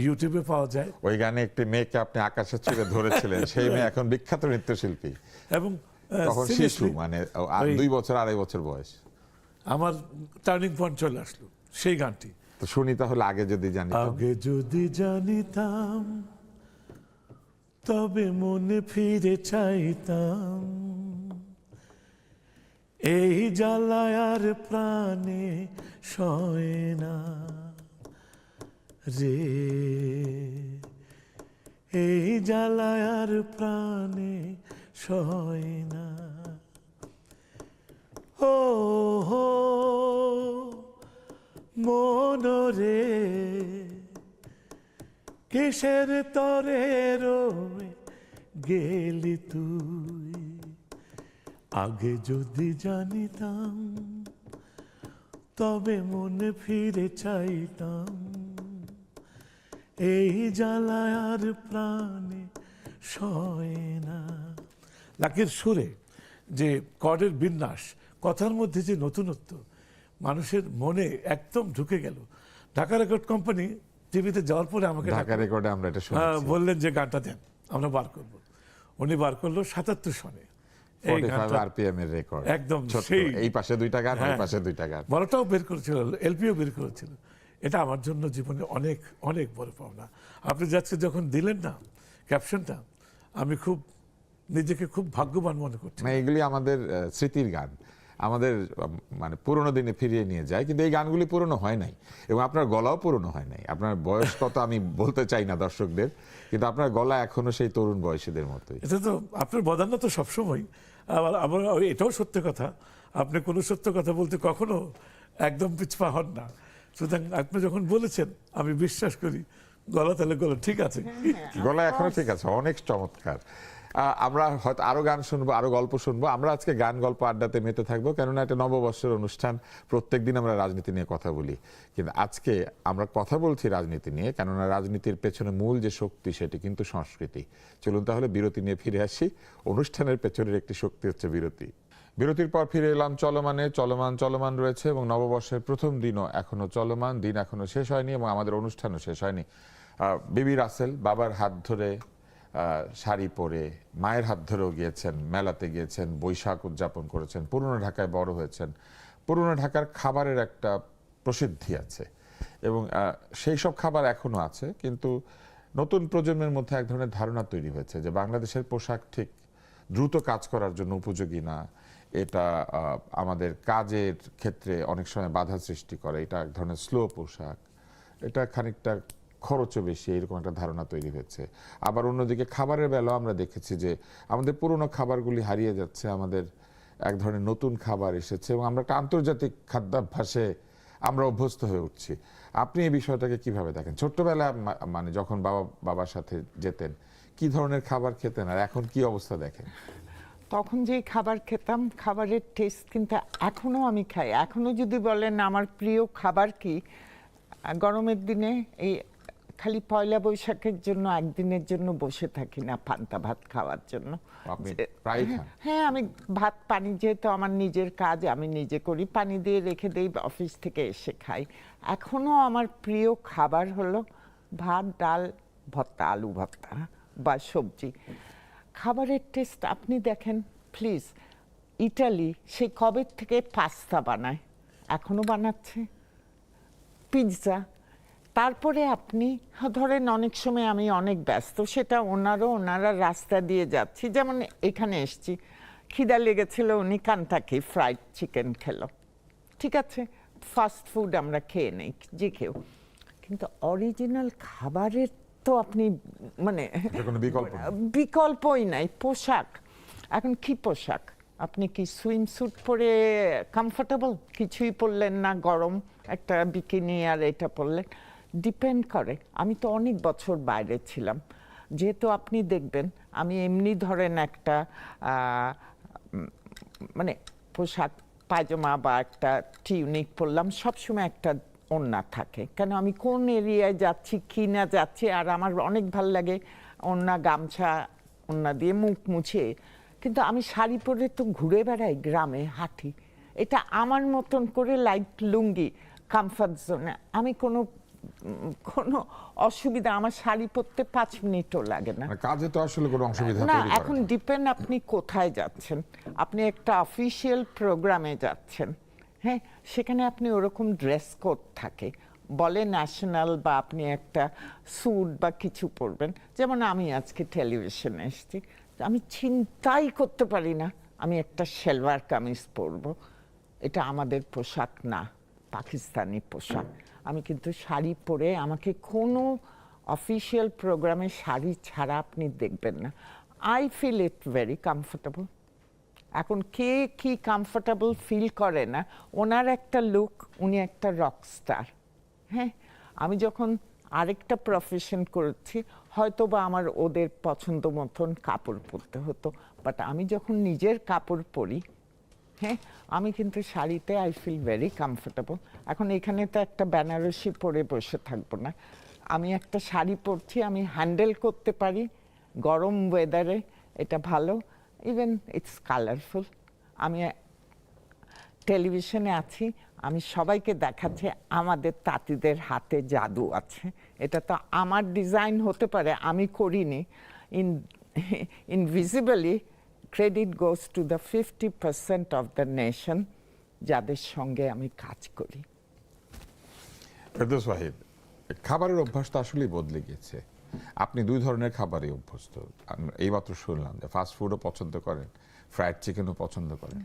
ইউটিউবে পাওয়া যায়। ওই গানে একটি মেয়েকে আপনি আকাশে ছুঁড়ে ধরেছিলেন, সেই মেয়ে এখন বিখ্যাত নৃত্যশিল্পী। এবং তখন শিশু, মানে 2 বছর 2.5 বছর বয়স। আমার টার্নিং পয়েন্ট চলে আসলো সেই গানটি। তো শুনি তাহলে, আগে যদি জানিতাম। আগে যদি জানিতাম, তবে মনে ফিরে চাইতাম, এই জ্বালায় আর প্রাণে সয় না রে, এই জ্বালায় আর প্রাণে সয় না। ও হো মনরে, কিসের তরে রয়ে গেলি তুই, আগে যদি জানিতাম, তবে মনে ফিরে চাইতাম, এই জ্বালায় আর প্রাণে সয় না। লাকির সুরে যে কর্ডের বিন্যাস, কথার মধ্যে যে নতুনত্ব, মানুষের মনে একদম ঢুকে গেল। ঢাকা রেকর্ড কোম্পানি টিভিতে যাওয়ার পরে আমাকে ঢাকা রেকর্ডে আমরা এটা শুনেছি বললেন যে গানটা দেন, আমরা বার করব। উনি বার করলো 77 সনে। এই 45 গানটা আরপিএম এর রেকর্ড, একদম ছোট্ট, সেই এই পাশে 2টা গান, ওই হ্যাঁ। পাশে 2টা গান। বড়টাও বের করেছিল, এলপিও বের করেছিল। এটা আমার জন্য জীবনে অনেক অনেক বড় পাওনা। আপনি যাচ্ছে যখন দিলেন না ক্যাপশনটা, আমি খুব নিজেকে খুব ভাগ্যবান মনে করছি। না, এগুলি আমাদের স্মৃতির গান, আমাদের মানে পুরোনো দিনে ফিরিয়ে নিয়ে যায়, কিন্তু এই গানগুলি পুরনো হয় নাই এবং আপনার গলাও পুরনো হয় নাই। আপনার বয়স কত আমি বলতে চাই না দর্শকদের, কিন্তু আপনার গলা এখনো সেই তরুণ বয়সীদের মতোই। এটা তো আপনার বদান্য তো সবসময়। আবার আবার এটাও সত্য কথা, আপনি কোনো সত্য কথা বলতে কখনো একদম পিছপা হন না। সুতরাং আপনি যখন বলেছেন আমি বিশ্বাস করি গলা তাহলে গলা ঠিক আছে। গলা এখনো ঠিক আছে, অনেক চমৎকার। আমরা হয়তো আরো গান শুনবো, আরো গল্প শুনবো। আমরা আজকে গান গল্প আড্ডাতে মেতে থাকবো, কেননা এটা নববর্ষের অনুষ্ঠান, প্রত্যেকদিন আমরা রাজনীতি নিয়ে কথা বলি, কিন্তু আজকে আমরা কথা বলছি রাজনীতি নিয়ে, কেননা রাজনীতির পেছনে মূল যে শক্তি সেটি কিন্তু সংস্কৃতি। চলুন তাহলে বিরতি নিয়ে ফিরে আসি। অনুষ্ঠানের পেছনের একটি শক্তি হচ্ছে বিরতি। বিরতির পর ফিরে এলাম চলমানে। চলমান রয়েছে এবং নববর্ষের প্রথম দিনও এখনো চলমান, দিন এখনো শেষ হয়নি এবং আমাদের অনুষ্ঠানও শেষ হয়নি। বিবি রাসেল বাবার হাত ধরে শাড়ি পরে, মায়ের হাত ধরেও গিয়েছেন, মেলাতে গিয়েছেন, বৈশাখ উদযাপন করেছেন, পুরনো ঢাকায় বড় হয়েছেন। পুরনো ঢাকার খাবারের একটা প্রসিদ্ধি আছে এবং সেই সব খাবার এখনো আছে, কিন্তু নতুন প্রজন্মের মধ্যে এক ধরনের ধারণা তৈরি হয়েছে যে বাংলাদেশের পোশাক ঠিক দ্রুত কাজ করার জন্য উপযোগী না, এটা আমাদের কাজের ক্ষেত্রে অনেক সময় বাধা সৃষ্টি করে, এটা এক ধরনের স্লো পোশাক, এটা খানিকটা খরচও বেশি, এরকম একটা ধারণা তৈরি হয়েছে। আবার অন্যদিকে খাবারের বেলাও আমরা দেখেছি যে আমাদের পুরনো খাবারগুলি হারিয়ে যাচ্ছে, আমাদের এক ধরনের নতুন খাবার এসেছে এবং আমরা একটা আন্তর্জাতিক খাদ্যাভ্যাসে আমরা অভ্যস্ত হয়ে উঠছি। আপনি এই বিষয়টাকে কিভাবে দেখেন? ছোট্টবেলায় মানে যখন বাবার সাথে যেতেন, কি ধরনের খাবার খেতেন আর এখন কি অবস্থা দেখেন? তখন যে খাবার খেতাম, খাবারের টেস্ট কিন্তু এখনো আমি খাই। এখনো যদি বলেন আমার প্রিয় খাবার কি, গরমের দিনে এই খালি পয়লা বৈশাখের জন্য একদিনের জন্য বসে থাকি না পান্তা ভাত খাওয়ার জন্য। আপনি প্রায়ই খান? হ্যাঁ, আমি ভাত পানি, যেহেতু আমার নিজের কাজ আমি নিজে করি, পানি দিয়ে রেখে দেই, অফিস থেকে এসে খাই। এখনো আমার প্রিয় খাবার হলো ভাত, ডাল, ভর্তা, আলু ভর্তা বা সবজি। খাবারের টেস্ট আপনি দেখেন প্লিজ, ইটালি সে কবে থেকে পাস্তা বানায়, এখনো বানাচ্ছে, পিৎজা। তারপরে আপনি ধরেন অনেক সময় আমি অনেক ব্যস্ত, সেটা ওনারা রাস্তা দিয়ে যাচ্ছি, যেমন এখানে এসছি, খিদা লেগেছিল, উনি কানটাকি ফ্রাইড চিকেন খেলো, ঠিক আছে, ফাস্ট ফুড আমরা খেয়ে নেই যে কেউ, কিন্তু অরিজিনাল খাবারের তো আপনি মানে কোনো বিকল্প নেই। বিকল্পই নাই। পোশাক, এখন কি পোশাক, আপনি কি সুইমস্যুট পরে কমফোর্টেবল? কিছুই পরলেন না, গরম একটা বিকিনি আর এটা পরলেন, ডিপেন্ড করে। আমি তো অনেক বছর বাইরে ছিলাম, যেহেতু আপনি দেখবেন আমি এমনি ধরেন একটা মানে পোশাক পায়জামা বা একটা টিউনিক পরলাম, সবসময় একটা ওড়না থাকে, কেন আমি কোন এরিয়ায় যাচ্ছি কি না যাচ্ছি, আর আমার অনেক ভাল লাগে ওড়না, গামছা, ওড়না দিয়ে মুখ মুছে। কিন্তু আমি শাড়ি পরে তো ঘুরে বেড়াই, গ্রামে হাঁটি, এটা আমার মতন করে লাইক লুঙ্গি, কমফর্ট জোনে আমি কোনো অসুবিধা, আমার শাড়ি পরতে 5 মিনিটও লাগে না। কাজে তো আসলে কোনো অসুবিধা না, তৈরি করে এখন না। ডিপেন্ড আপনি কোথায় যাচ্ছেন। আপনি একটা অফিসিয়াল প্রোগ্রামে যাচ্ছেন, হ্যাঁ, সেখানে আপনি ওরকম ড্রেস কোড থাকে, বলে ন্যাশনাল, বা আপনি একটা স্যুট বা কিছু পরবেন। যেমন আমি আজকে টেলিভিশনে এসেছি, আমি চিন্তাই করতে পারি না আমি একটা সালোয়ার কামিজ পরবো, এটা আমাদের পোশাক না, পাকিস্তানি পোশাক। আমি কিন্তু শাড়ি পরে, আমাকে কোনো অফিসিয়াল প্রোগ্রামে শাড়ি ছাড়া আপনি দেখবেন না। I feel it very comfortable. এখন কে কি কমফোর্টেবল ফিল করে না, ওনার একটা লুক, উনি একটা রক স্টার। হ্যাঁ, আমি যখন আরেকটা প্রফেশন করেছি হয়তো বা আমার ওদের পছন্দ মতন কাপড় পরতে হতো, বাট আমি যখন নিজের কাপড় পরি, হ্যাঁ, আমি কিন্তু শাড়িতে আই ফিল ভেরি কমফোর্টেবল। এখন এখানে তো একটা বেনারসি পরে বসে থাকবো না, আমি একটা শাড়ি পরছি, আমি হ্যান্ডেল করতে পারি গরম ওয়েদারে, এটা ভালো, ইভেন ইটস কালারফুল। আমি টেলিভিশনে আছি, আমি সবাইকে দেখাচ্ছি আমাদের তাঁতিদের হাতে জাদু আছে। এটা তো আমার ডিজাইন হতে পারে, আমি করিনি। Invisibly credit goes to the 50% of the nation যাদের সঙ্গে আমি কাজ করি। ফেরদৌস ওয়াহিদ, খাবারের অভ্যাস তো আসলেই বদলে গিয়েছে। আপনি দুই ধরনের খাবারই অভ্যস্ত। এইমাত্র শুনলাম যে ফাস্ট ফুডও পছন্দ করেন, ফ্রাইড চিকেনও পছন্দ করেন,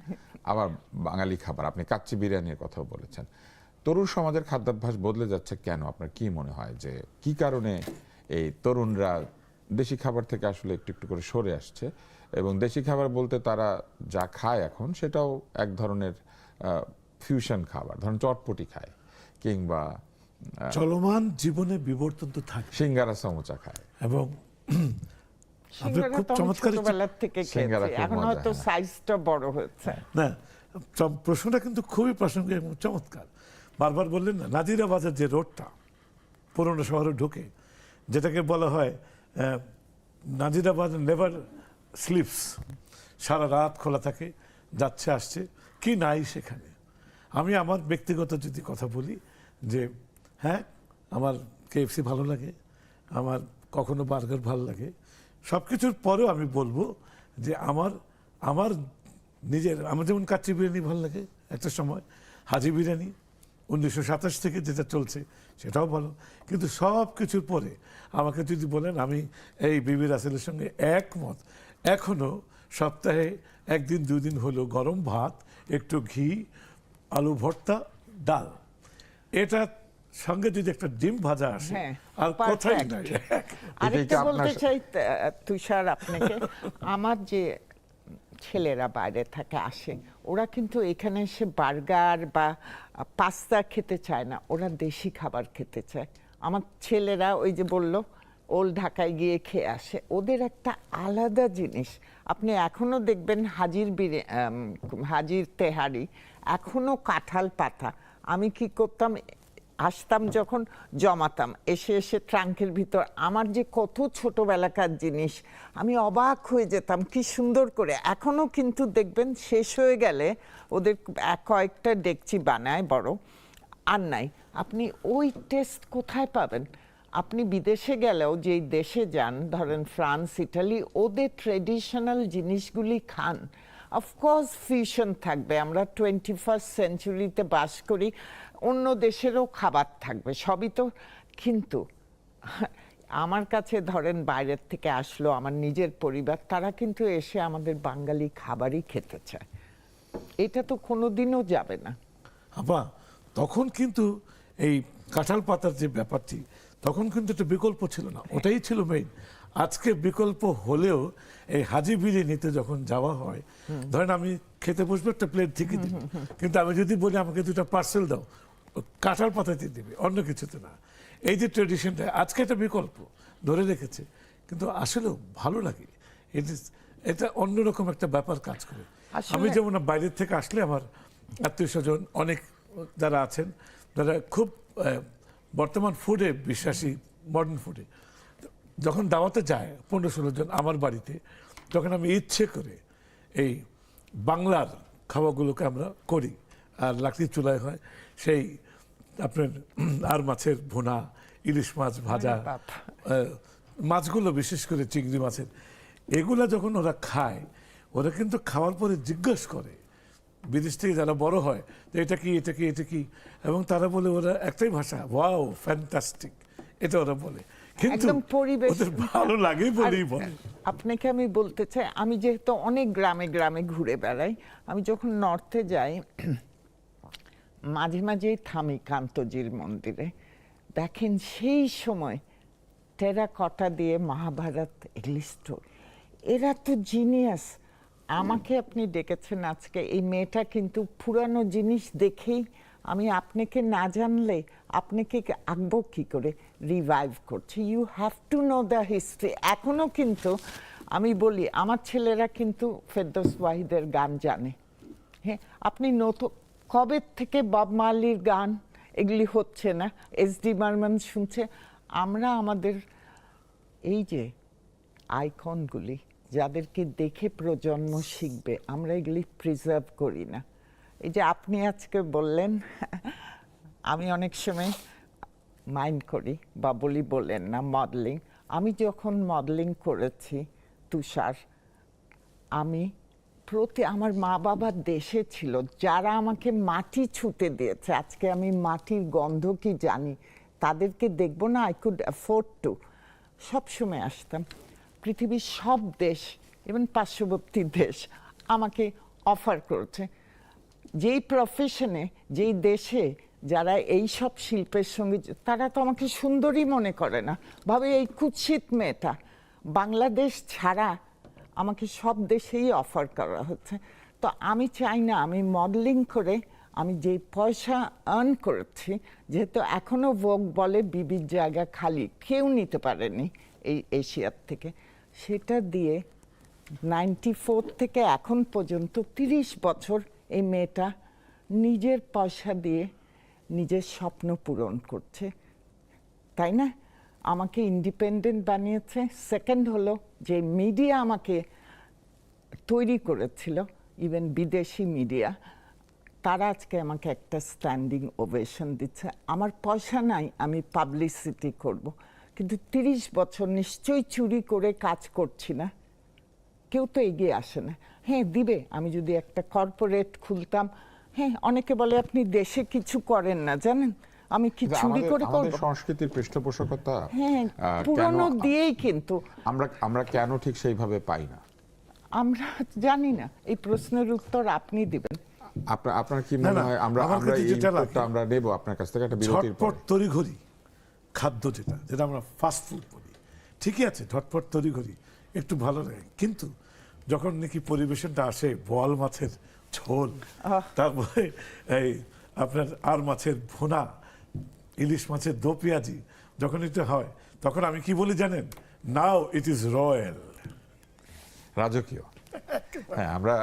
আবার বাঙালি খাবার, আপনি কাচ্চি বিরিয়ানির কথাও বলেছেন। তরুণ সমাজের খাদ্যাভ্যাস বদলে যাচ্ছে কেন? আপনার কি মনে হয় যে কি কারণে এই তরুণরা দেশি খাবার থেকে আসলে একটু একটু করে সরে আসছে? এবং দেশি খাবার বলতে তারা যা খায় এখন সেটাও এক ধরনের ফিউশন খাবার, ধরুন চটপটি খায় কিংবা চলমান জীবনে বিবর্তন তো থাকে, সিঙ্গারা সমোচা খায়। এবং সিঙ্গারা খুব তো আমি চমৎকার ছোটবেলার থেকে সিঙ্গারা খেয়েছি, খুব এখন মজা, হয়তো হ্যাঁ। সাইজটা বড় হয়েছে। না, প্রশ্নটা কিন্তু খুবই প্রাসঙ্গিক এবং চমৎকার। বারবার বললেন না, নাজিরাবাদের যে রোডটা পুরনো শহরে ঢুকে, যেটাকে বলা হয় নাজিরাবাদ নেভার স্লিপস, সারা রাত খোলা থাকে, যাচ্ছে আসছে, কি নাই সেখানে। আমি আমার ব্যক্তিগত যদি কথা বলি যে হ্যাঁ, আমার KFC ভালো লাগে, আমার কখনো বার্গার ভালো লাগে, সব কিছুর পরেও আমি বলবো যে আমার নিজের, আমার যেমন কাচ্চি বিরিয়ানি ভালো লাগে একটা সময়, হাজি বিরিয়ানি 1927 থেকে যেটা চলছে সেটাও ভালো। কিন্তু সব কিছুর পরে আমাকে যদি বলেন, আমি এই বিবি রাসেলের সঙ্গে একমত। এখনো সপ্তাহে একদিন দুদিন হলো গরম ভাত, একটু ঘি, আলু ভর্তা, ডাল, এটা সঙ্গে যদি একটা ডিম ভাজা আসে, হ্যাঁ, আর কথাই perfect। নাই। আরেকটা আপনার বলতে চাই তুষার আপনাকে, আমার যে ছেলেরা বাইরে থেকে আসে, ওরা কিন্তু এখানে এসে বার্গার বা পাস্তা খেতে চায় না, ওরা দেশি খাবার খেতে চায়। আমার ছেলেরা ওই যে বললো ওল্ড ঢাকায় গিয়ে খেয়ে আসে, ওদের একটা আলাদা জিনিস। আপনি এখনো দেখবেন হাজির তেহারি এখনো কাঁঠাল পাতা। আমি কি করতাম, আসতাম যখন জমাতাম, এসে এসে ট্রাঙ্কের ভিতর আমার যে কত ছোটবেলাকার জিনিস, আমি অবাক হয়ে যেতাম কি সুন্দর করে। এখনো কিন্তু দেখবেন শেষ হয়ে গেলে ওদের কয়েকটা ডেকচি বানায় বড়, আর নাই। আপনি ওই টেস্ট কোথায় পাবেন? আপনি বিদেশে গেলেও যেই দেশে যান, ধরেন ফ্রান্স, ইটালি, ওদের ট্রেডিশনাল জিনিসগুলি খান। অফকোর্স ফিউশন থাকবে, আমরা 21st সেঞ্চুরিতে বাস করি, অন্য দেশেরও খাবার থাকবে, সবই তো। কিন্তু আমার কাছে ধরেন বাইরের থেকে আসলো আমার নিজের পরিবার, তারা কিন্তু এসে আমাদের বাঙালি খাবারই খেতে চায়। এটা তো কোনোদিনও যাবে না। আপা, তখন কিন্তু এই কাঁঠাল পাতার যে ব্যাপারটি, তখন কিন্তু একটা বিকল্প ছিল না, ওটাই ছিল মেইন। আজকে বিকল্প হলেও এই হাজি বিরিয়ানিতে যখন যাওয়া হয়, ধরেন আমি খেতে বসবো, একটা প্লেট থেকে দিন, কিন্তু আমি যদি বলি আমাকে দুটা পার্সেল দাও, কাঁঠাল পাতাতে দিবে, অন্য কিছুতে না। এই যে ট্রেডিশনটা আজকে একটা বিকল্প ধরে রেখেছে, কিন্তু আসলেও ভালো লাগে। এটা অন্যরকম একটা ব্যাপার কাজ করে। আমি যেমন বাইরের থেকে আসলে আমার আত্মীয় স্বজন অনেক যারা আছেন, যারা খুব বর্তমান ফুডে বিশ্বাসী, মডার্ন ফুডে, যখন দাওয়াতে যায় 15-16 জন আমার বাড়িতে, তখন আমি ইচ্ছে করে এই বাংলার খাওয়াগুলোকে আমরা করি। আর লাকড়ির চুলায় হয় সেই আপনার আর মাছের ভুনা, ইলিশ মাছ ভাজা, মাছগুলো বিশেষ করে চিংড়ি মাছের, এগুলা যখন ওরা খায়, ওরা কিন্তু খাওয়ার পরে জিজ্ঞেস করে বিদেশ থেকে যারা বড় হয়, তো এটা কি, এটা কি, এটা কি, এবং তারা বলে, ওরা একটাই ভাষা, ওয়াও ফ্যান্টাস্টিক, এটা ওরা বলে। কিন্তু একদম পরিবেশ ওদের ভালো লাগে বলেই বলে। আপনাকে আমি বলতে চাই, আমি যেহেতু অনেক গ্রামে গ্রামে ঘুরে বেড়াই, আমি যখন নর্থে যাই মাঝে মাঝেই থামি কান্তজির মন্দিরে। দেখেন সেই সময় টেরাকটা দিয়ে মহাভারত ইলিস্টোর, এরা তো জিনিয়াস। আমাকে আপনি ডেকেছেন আজকে, এই মেয়েটা কিন্তু পুরানো জিনিস দেখেই, আমি আপনাকে না জানলে আপনাকে আঁকবো কি করে, রিভাইভ করছে। You have to know the history. এখনো কিন্তু আমি বলি, আমার ছেলেরা কিন্তু ফেরদৌস ওয়াহিদের গান জানে। হ্যাঁ, আপনি নতুন কবে থেকে বব মার্লির গান এগুলি হচ্ছে না, এস.ডি. বর্মন শুনছে। আমরা আমাদের এই যে আইকনগুলি, যাদেরকে দেখে প্রজন্ম শিখবে, আমরা এগুলি প্রিজার্ভ করি না। এই যে আপনি আজকে বললেন, আমি অনেক সময় মাইন্ড করি বা বলি বলেন না মডেলিং। আমি যখন মডেলিং করেছি তুষার, আমি আমার মা বাবা দেশে ছিল, যারা আমাকে মাটি ছুঁতে দিয়েছে, আজকে আমি মাটির গন্ধ কি জানি, তাদেরকে দেখবো না, আই কুড অ্যাফোর্ড টু, সবসময় আসতাম। পৃথিবীর সব দেশ, ইভেন পার্শ্ববর্তী দেশ আমাকে অফার করেছে। যেই প্রফেশনে, যেই দেশে যারা এই সব শিল্পের সঙ্গে, তারা তো আমাকে সুন্দরী মনে করে না, ভাবে এই কুৎসিত মেয়েটা। বাংলাদেশ ছাড়া আমাকে সব দেশেই অফার করা হচ্ছে। তো আমি চাই না আমি মডেলিং করে আমি যে পয়সা আর্ন করেছি, যেহেতু এখনো ভোগ বলে বিবির জায়গা খালি, কেউ নিতে পারেনি এই এশিয়ার থেকে, সেটা দিয়ে 94 থেকে এখন পর্যন্ত 30 বছর এই মেয়েটা নিজের পয়সা দিয়ে নিজের স্বপ্ন পূরণ করছে, তাই না? আমাকে ইন্ডিপেন্ডেন্ট বানিয়েছে। সেকেন্ড হলো যে মিডিয়া আমাকে তৈরি করেছিল, ইভেন বিদেশি মিডিয়া, তারা আজকে আমাকে একটা স্ট্যান্ডিং ওভেশন দিচ্ছে। আমার পয়সা নাই, আমি পাবলিসিটি করব, কিন্তু 30 বছর নিশ্চয়ই চুরি করে কাজ করছি না, কেউ তো এগিয়ে আসে না। হ্যাঁ দিবে, আমি যদি একটা কর্পোরেট খুলতাম, হ্যাঁ অনেকে বলে আপনি দেশে কিছু করেন না, জানেন আমি কি চুরি করে করব? সংস্কৃতির পৃষ্ঠপোষকতা হ্যাঁ পুরনো দিয়েই, কিন্তু আমরা কেন ঠিক সেইভাবে পাই না? আমরা জানি না। এই প্রশ্নের উত্তর আপনি দিবেন। আপনার কি মনে হয় আমরা এই উত্তরটা আমরা নেব আপনার কাছ থেকে একটা বিরতির পর? ঝটপট তড়িঘড়ি খাদ্য যেটা আমরা ফাস্ট ফুড বলি, ঠিকই আছে, ঝটপট তড়িঘড়ি একটু ভালো লাগে, কিন্তু যখন নাকি পরিবেশনটা আসে বোয়াল মাছের ঝোল, তারপরে এই আপনার আর মাছের ভুনা, ইলিশ মাছের দো পেঁয়াজি, যখন এটা হয় তখন আমি কি বলি জানেন? নাও ইট ইজ রয়্যাল, রাজকীয়। হ্যাঁ, আমরা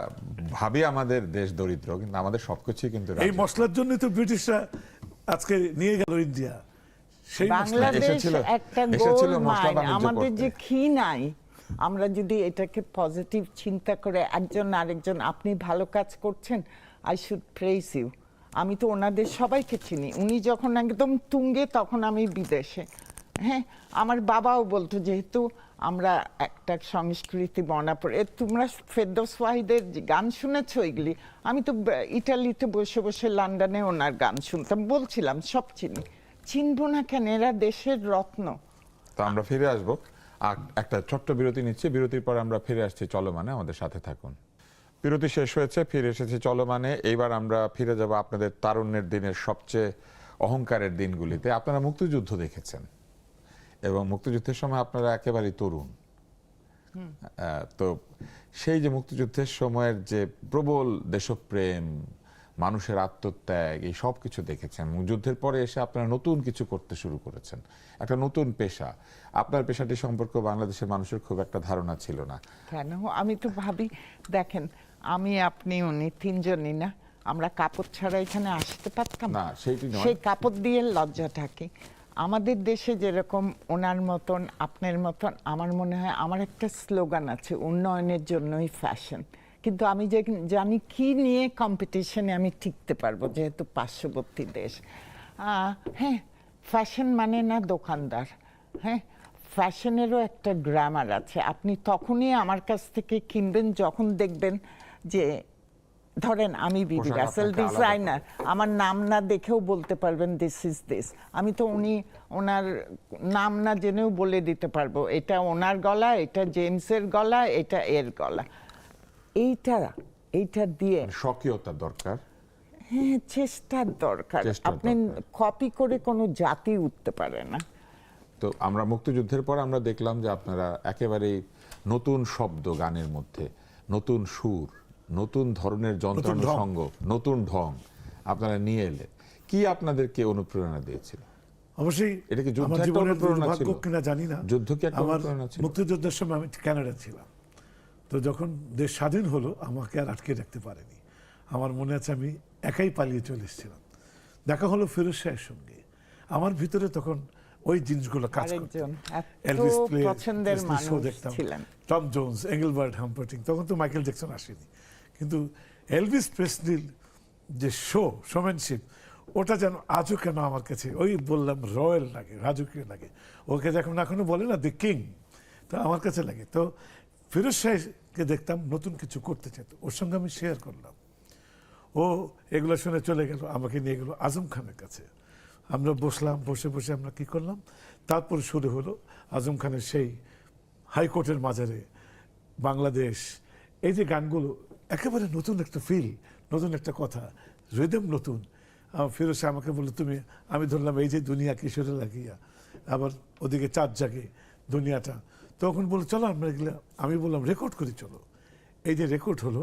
ভাবি আমাদের দেশ দরিদ্র, কিন্তু আমাদের সবকিছুই কিন্তু এই মশলার জন্য তো ব্রিটিশরা আজকে নিয়ে গেল ইন্ডিয়া। সেই বাংলাদেশ এসেছিল একটা মশলা গোল্ড মাইন, বাণিজ্য আমাদের করতে। যে ঘি নাই, আমরা যদি এটাকে পজিটিভ চিন্তা করে একজন আরেকজন, আপনি ভালো কাজ করছেন, আই শুড প্রেজ ইউ। আমি তো ওনাদের সবাইকে চিনি, উনি যখন একদম তুঙ্গে তখন আমি বিদেশে। হ্যাঁ, আমার বাবাও বলতো, যেহেতু আমরা একটা সংস্কৃতি বনা পড়ে, তোমরা ফেরদৌস ওয়াহিদের গান শুনেছো এগুলি, আমি তো ইটালিতে বসে বসে লন্ডনে ওনার গান শুনতাম, বলছিলাম সব চিনি। চিনবো না কেন? এরা দেশের রত্ন। তো আমরা ফিরে আসব, আর একটা ছোট্ট বিরতি নিচ্ছি, বিরতির পর আমরা ফিরে আসছি চলমানে, আমাদের সাথে থাকুন। বিরতি শেষ হয়েছে, ফিরে এসেছি চলমানে। এইবার আমরা ফিরে যাব আপনাদের তারুণ্যের দিনের সবচেয়ে অহংকারের দিনগুলিতে। আপনারা মুক্তিযুদ্ধ দেখেছেন এবং মুক্তিযুদ্ধের সময় আপনারা একেবারেই তরুণ। তো সেই যে মুক্তিযুদ্ধের সময়ের যে প্রবল দেশপ্রেম, মানুষের আত্মত্যাগ, এই সব কিছু দেখেছেন। যুদ্ধের পরে এসে আপনারা নতুন কিছু করতে শুরু করেছেন, একটা নতুন পেশা। আপনার পেশাটি সম্পর্কে বাংলাদেশের মানুষের খুব একটা ধারণা ছিল না। কেন? আমি তো ভাবি, দেখেন আমি, আপনি, উনি তিনজনই না, আমরা কাপড় ছাড়া এখানে আসতে পারতাম না, সেইটি নয়। সেই কাপড় দিয়ে লজ্জা থাকে। আমাদের দেশে যেরকম ওনার মতন, আপনার মতন, আমার মনে হয় আমার একটা স্লোগান আছে, উন্নয়নের জন্যই ফ্যাশন। কিন্তু আমি যে জানি কি নিয়ে কম্পিটিশনে আমি টিকতে পারবো, যেহেতু পার্শ্ববর্তী দেশ। হ্যাঁ, ফ্যাশন মানে না দোকানদার। হ্যাঁ, ফ্যাশনেরও একটা গ্রামার আছে। আপনি তখনই আমার কাছ থেকে কিনবেন যখন দেখবেন যে, ধরেন আমি বিবি পোশাক রাসেল আপনাকে আলাদা ডিজাইনার, আমার নাম না দেখেও বলতে পারবেন দিস ইজ দিস। আমি তো ওনার নাম না জেনেও বলে দিতে পারবো, এটা ওনার গলা, এটা জেমসের গলা, এটা এর গলা। এইটা দিয়ে স্বকীয়তা দরকার। হ্যাঁ, চেষ্টার দরকার। আপনি কপি করে কোনো জাতি উঠতে পারে না। তো আমরা মুক্তিযুদ্ধের পর আমরা দেখলাম যে আপনারা একেবারেই নতুন শব্দ গানের মধ্যে, নতুন সুর, নতুন ধরনের যন্ত্রানুষঙ্গ, নতুন ঢং আপনারা নিয়ে এলেন। কি আপনাদেরকে অনুপ্রেরণা দিয়েছিল? অবশ্যই এটা কি যুদ্ধ আমার একটা জীবনের অনুপ্রেরণা দুর্ভাগ্য ছিল? কিনা জানি না, যুদ্ধ কি একটা আমার অনুপ্রেরণা ছিল? মুক্তিযুদ্ধের সময় আমি কানাডা ছিলাম। তো যখন দেশ স্বাধীন হলো, আমাকে আর আটকে রাখতে পারেনি। আমার মনে আছে আমি একাই পালিয়ে চলে এসেছিলাম। দেখা হলো ফিরোজ শাহের সঙ্গে। আমার ভিতরে তখন ওই জিনিসগুলো কাজ করতো। আরেকজন এত এলভিস প্লে, পছন্দের ডিজনি শো মানুষ দেখতাম, ছিলেন। টম জোন্স, এঙ্গেলবার্ট হাম্পার্টিং, তখন তো মাইকেল জ্যাকসন আসেনি, কিন্তু এলভিস প্রেসলির যে শোম্যানশিপ, ওটা যেন আজও কেন আমার কাছে ওই বললাম রয়্যাল লাগে, রাজকীয় লাগে। ওকে যখন এখনো বলে না দি কিং, তো আমার কাছে লাগে। তো ফিরোজ শাহকে দেখতাম নতুন কিছু করতে চাইত, ওর সঙ্গে আমি শেয়ার করলাম। ও এগুলো শুনে চলে গেল, আমাকে নিয়ে গেল আজম খানের কাছে। আমরা বসলাম, বসে বসে আমরা কি করলাম, তারপর শুরু হলো আজম খানের সেই হাইকোর্টের মাঝারে, বাংলাদেশ, এই যে গানগুলো একেবারে নতুন একটা ফিল, নতুন একটা কথা, রিদম নতুন। ফিরোজ শাহ আমাকে বললো তুমি, আমি ধরলাম এই যে দুনিয়া কিশোরে লাগিয়া, আবার ওদিকে চাঁদ জাগে দুনিয়াটা। তখন বললো চলো আমরা এগুলো, আমি বললাম রেকর্ড করি চলো। এই যে রেকর্ড হলো,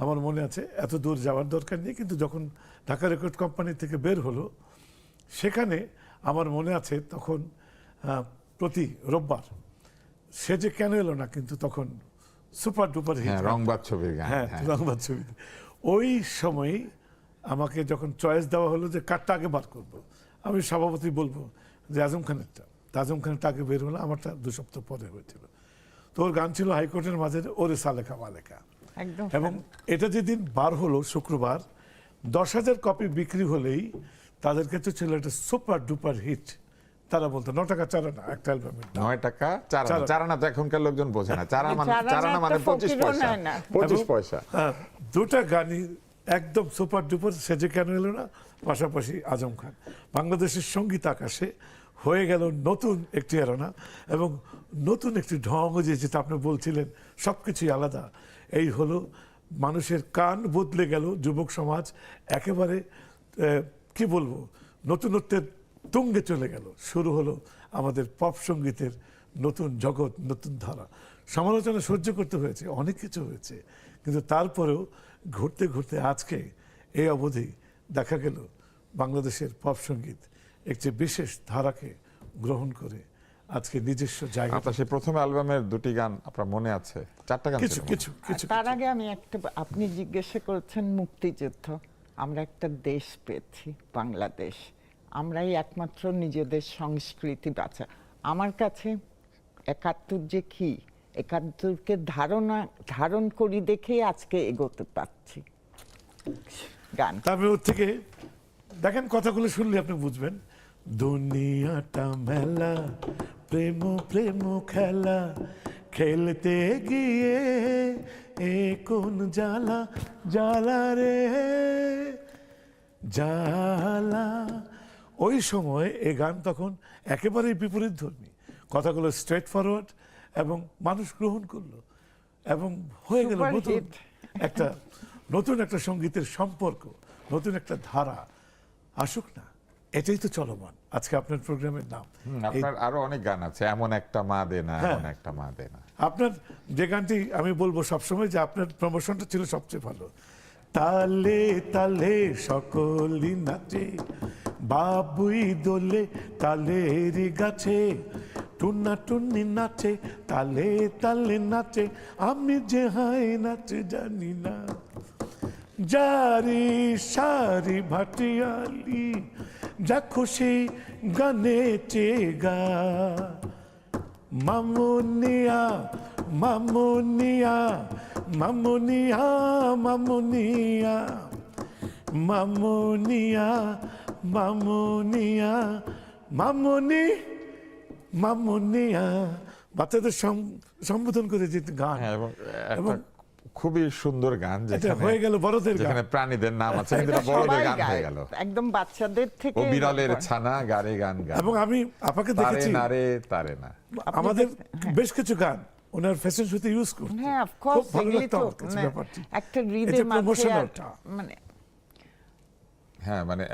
আমার মনে আছে এত দূর যাওয়ার দরকার নেই, কিন্তু যখন ঢাকা রেকর্ড কোম্পানি থেকে বের হলো, সেখানে আমার মনে আছে তখন প্রতি রোববার সে যে কেন এলো না, কিন্তু তখন সুপার ডুপার হিট, রংবাদ ছবির গান। হ্যাঁ রংবাদ ছবি। ওই সময়ই আমাকে যখন চয়েস দেওয়া হলো যে কারটা আগে বার করবো, আমি সভাপতি বলবো যে আজম খানেরটা। আজম খানেরটা আগে বের হলো, আমারটা 2 সপ্তাহ পরে হয়েছিল। তো ওর গান ছিল হাইকোর্টের মাঝে ওরে সালেখা মালেকা। একদম। এবং এটা যেদিন বার হলো শুক্রবার, 10,000 কপি বিক্রি হলেই তাদের কাছে ছিল একটা সুপার ডুপার হিট। তারা বলতো 9 টাকা চারানা একটা অ্যালবামের দাম। 9 টাকা চারানা। চারানা তো এখনকার লোকজন বোঝে না। চারানা মানে 25 পয়সা। 25 পয়সা। দুটা গানই একদম সুপার ডুপার, সেজে কেন এলো না, পাশাপাশি আজম খান। বাংলাদেশের সঙ্গীত আকাশে হয়ে গেল নতুন একটি এরানা এবং নতুন একটি ঢং, যেটা আপনি বলছিলেন সবকিছুই আলাদা। এই হলো মানুষের কান বদলে গেল, যুবক সমাজ একেবারে কি বলবো নতুনত্বের তুঙ্গে চলে গেল। শুরু হলো আমাদের পপ সঙ্গীতের নতুন জগৎ, নতুন ধারা। সমালোচনা সহ্য করতে হয়েছে, অনেক কিছু হয়েছে, কিন্তু তারপরেও ঘুরতে ঘুরতে আজকে এই অবধি দেখা গেল বাংলাদেশের পপ সঙ্গীত একটি বিশেষ ধারাকে গ্রহণ করে আজকে নিজস্ব জায়গা। আপনার সেই প্রথম অ্যালবামের 2টি গান আপনার মনে আছে? 4টা গান কিছু ছিল। কিছু কিছু তার আগে আমি একটা, আপনি জিজ্ঞাসা করেছেন মুক্তিযুদ্ধ, আমরা একটা দেশ পেয়েছি বাংলাদেশ, আমরাই একমাত্র নিজেদের সংস্কৃতি বাঁচা। আমার কাছে 71 যে কি, 71কে ধারণ করি দেখেই আজকে এগোতে পারছি। গান তারপরে ওর থেকে দেখেন কথাগুলো শুনলে আপনি বুঝবেন। দুনিয়াটা মেলা, প্রেম প্রেম খেলা, খেলতে গিয়ে এ কোন জ্বালা, জ্বালা রে জ্বালা। ওই সময় এই গান তখন একেবারেই বিপরীত ধর্মী, কথাগুলো স্ট্রেট ফরওয়ার্ড এবং মানুষ গ্রহণ করলো এবং হয়ে গেল Super নতুন hit। একটা নতুন একটা সঙ্গীতের সম্পর্ক, নতুন একটা ধারা আসুক না, এটাই তো চলমান আজকে আপনার প্রোগ্রামের নাম। আপনার আরো অনেক গান আছে, এমন একটা মা দে না, হ্যাঁ। এমন একটা মা দে না। আপনার যে গানটি আমি বলবো সবসময় যে আপনার প্রমোশনটা ছিল সবচেয়ে ভালো। তালে তালে সকলি নাচে, বাবুই দোলে তালের গাছে, টুনা টুনি নাচে তালে তালে নাচে, আমি যে হাই নাচে জানি না, জারি সারি ভাটিয়ালি, যা খুশি গানে চেগা, মামুনিয়া মামুনিয়া মামুনিয়া মামুনিয়া মামুনিয়া মামুনিয়া মামুনি মামুনিয়া। বাচ্চাদের সম্বোধন করে যে গান, হ্যাঁ, এবং এবং একটা খুবই সুন্দর গান এটা হয়ে গেল বড়দের গান। যেখানে প্রাণীদের নাম আছে, কিন্তু এটা এটা বড়দের সবাই গান হয়ে গায়, গেল। একদম বাচ্চাদের থেকে ও বিড়ালের ছানা গারে গান গান, এবং আমি আপনাকে তারে দেখেছি না রে তারে না। আমাদের হ্যাঁ। বেশ কিছু গান ওনার ফ্যাশন শোতে ইউজ করতে। হ্যাঁ অফ খুব কোর্স, ভালো এগুলি লাগতো তো আমার কাছে ব্যাপারটি। একটা এই যে রিদেম আছে, আর promotional-টা। মানে হ্যাঁ, মানে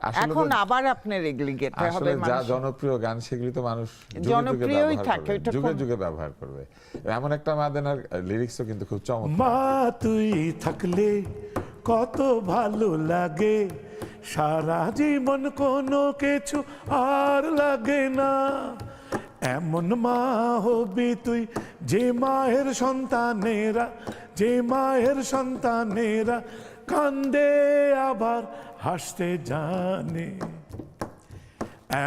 আসলে এখন তো- আবার আপনার এগুলি গেতে হবে আসলে যা মানুষ। জনপ্রিয় গান সেগুলি তো মানুষ যুগে যুগে জনপ্রিয়ই ব্যবহার থাকে, করবে, ওটা যুগে কোন- যুগে ব্যবহার করবে। এমন একটা মা দেনার লিরিক্সও কিন্তু খুব চমৎকার। মা তুই থাকলে কত ভালো লাগে, সারা জীবন কোনো কিছু আর লাগে না, এমন মা হবি তুই যে মায়ের সন্তানেরা, যে মায়ের সন্তানেরা কান্দে আবার হাসতে জানে,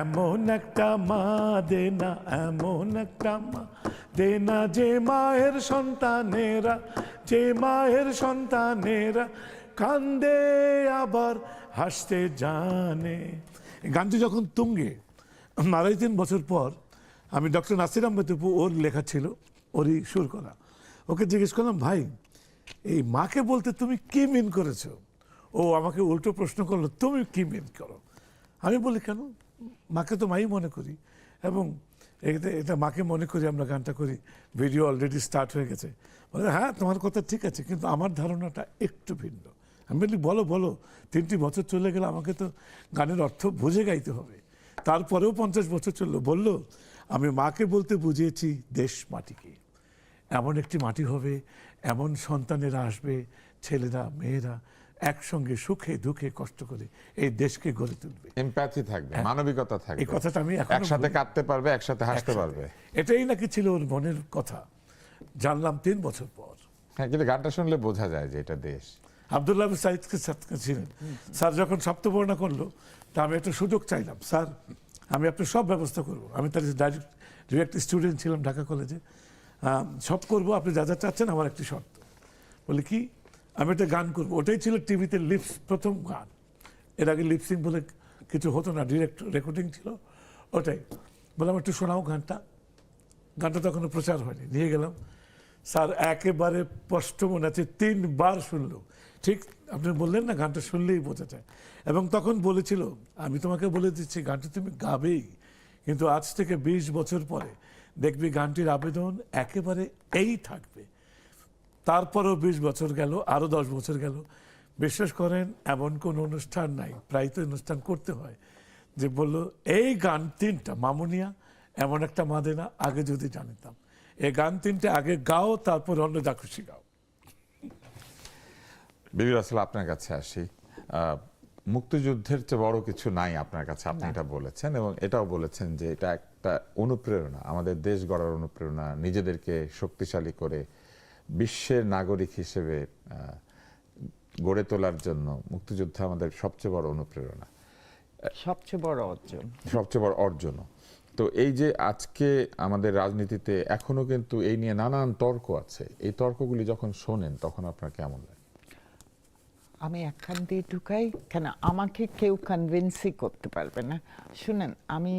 এমন একটা মা দে না, এমন একটা মা দে না, যে মায়ের সন্তানেরা, যে মায়ের সন্তানেরা কান্দে আবার হাসতে জানে। এই গানটি যখন তুঙ্গে 2.5-3 বছর পর আমি ডক্টর নাসির আহমেদ অপু, ওর লেখা ছিল, ওরই সুর করা, ওকে জিজ্ঞেস করলাম, ভাই এই মাকে বলতে তুমি কি মিন করেছো? ও আমাকে উল্টো প্রশ্ন করলো, তুমি কি মিন করো? আমি বলি, কেন, মাকে তো মাই মনে করি, এবং এটা মাকে মনে করি আমরা গানটা করি, ভিডিও অলরেডি স্টার্ট হয়ে গেছে। বলে, হ্যাঁ তোমার কথা ঠিক আছে, কিন্তু আমার ধারণাটা একটু ভিন্ন। আমি বলি, বলো বলো। 3টি বছর চলে গেলে আমাকে তো গানের অর্থ বুঝে গাইতে হবে। তারপরেও 50 বছর চললো। বলল, আমি মাকে বলতে বুঝিয়েছি দেশ মাটিকে, এমন একটি মাটি হবে, এমন সন্তানেরা আসবে, ছেলেরা মেয়েরা একসঙ্গে সুখে দুঃখে কষ্ট করে এই দেশকে গড়ে তুলবে। এমপ্যাথি থাকবে, মানবিকতা থাকবে, এই কথাটা আমি এখনো একসাথে বলি। কাঁদতে পারবে, একসাথে হাসতে একসাথে। পারবে। এটাই নাকি ছিল ওর মনের কথা, জানলাম 3 বছর পর। হ্যাঁ, কিন্তু গানটা শুনলে বোঝা যায় যে এটা দেশ। আব্দুল্লাহ সাইদকে ছিলেন স্যার, যখন সপ্তবর্ণা করলো, তা আমি একটা সুযোগ চাইলাম, স্যার আমি আপনার সব ব্যবস্থা করব। আমি তার ডিরেক্ট স্টুডেন্ট ছিলাম ঢাকা কলেজে, সব করব, আপনি যা যা চাচ্ছেন, আমার একটি শর্ত। বলে, কি? আমি একটা গান করবো। ওটাই ছিল টিভিতে লিপস প্রথম গান, এর আগে লিপসিং বলে কিছু হতো না, ডিরেক্ট রেকর্ডিং ছিল ওটাই। বললাম, একটু শোনাও গানটা। গানটা তখনও প্রচার হয়নি, নিয়ে গেলাম। স্যার একেবারে স্পষ্ট মনে আছে, 3 বার শুনলো। ঠিক আপনি বললেন না, গানটা শুনলেই বোঝা যায়। এবং তখন বলেছিল, আমি তোমাকে বলে দিচ্ছি গানটি তুমি গাবেই, কিন্তু আজ থেকে 20 বছর পরে দেখবি গানটির আবেদন একেবারে এই থাকবে। তারপরও 20 বছর গেল, আরো 10 বছর গেল, বিশ্বাস করেন এমন কোন অনুষ্ঠান নাই, প্রায় তো অনুষ্ঠান করতে হয়, যে বলল এই গান 3টা মামুনিয়া, এমন একটা মাদেনা, আগে যদি জানতাম। এই গান 3টে আগে গাও, তারপর অন্য যা খুশি গাও। বিবি রাসেল, আপনার কাছে আসি। মুক্তিযুদ্ধের চেয়ে বড় কিছু নাই আপনার কাছে, আপনি এটা বলেছেন, এবং এটাও বলেছেন যে এটা একটা অনুপ্রেরণা, আমাদের দেশ গড়ার অনুপ্রেরণা, নিজেদেরকে শক্তিশালী করে বিশ্বের নাগরিক হিসেবে গড়ে তোলার জন্য মুক্তিযুদ্ধ আমাদের সবচেয়ে বড় অনুপ্রেরণা, সবচেয়ে বড় অর্জন। সবচেয়ে বড় অর্জন। তো এই যে আজকে আমাদের রাজনীতিতে এখনো কিন্তু এই নিয়ে নানান তর্ক আছে, এই তর্কগুলি যখন শোনেন তখন আপনার কেমন লাগে? আমি একখান দিয়ে ঢুকাই কেন, আমাকে কেউ কনভিন্সই করতে পারবে না। শুনেন, আমি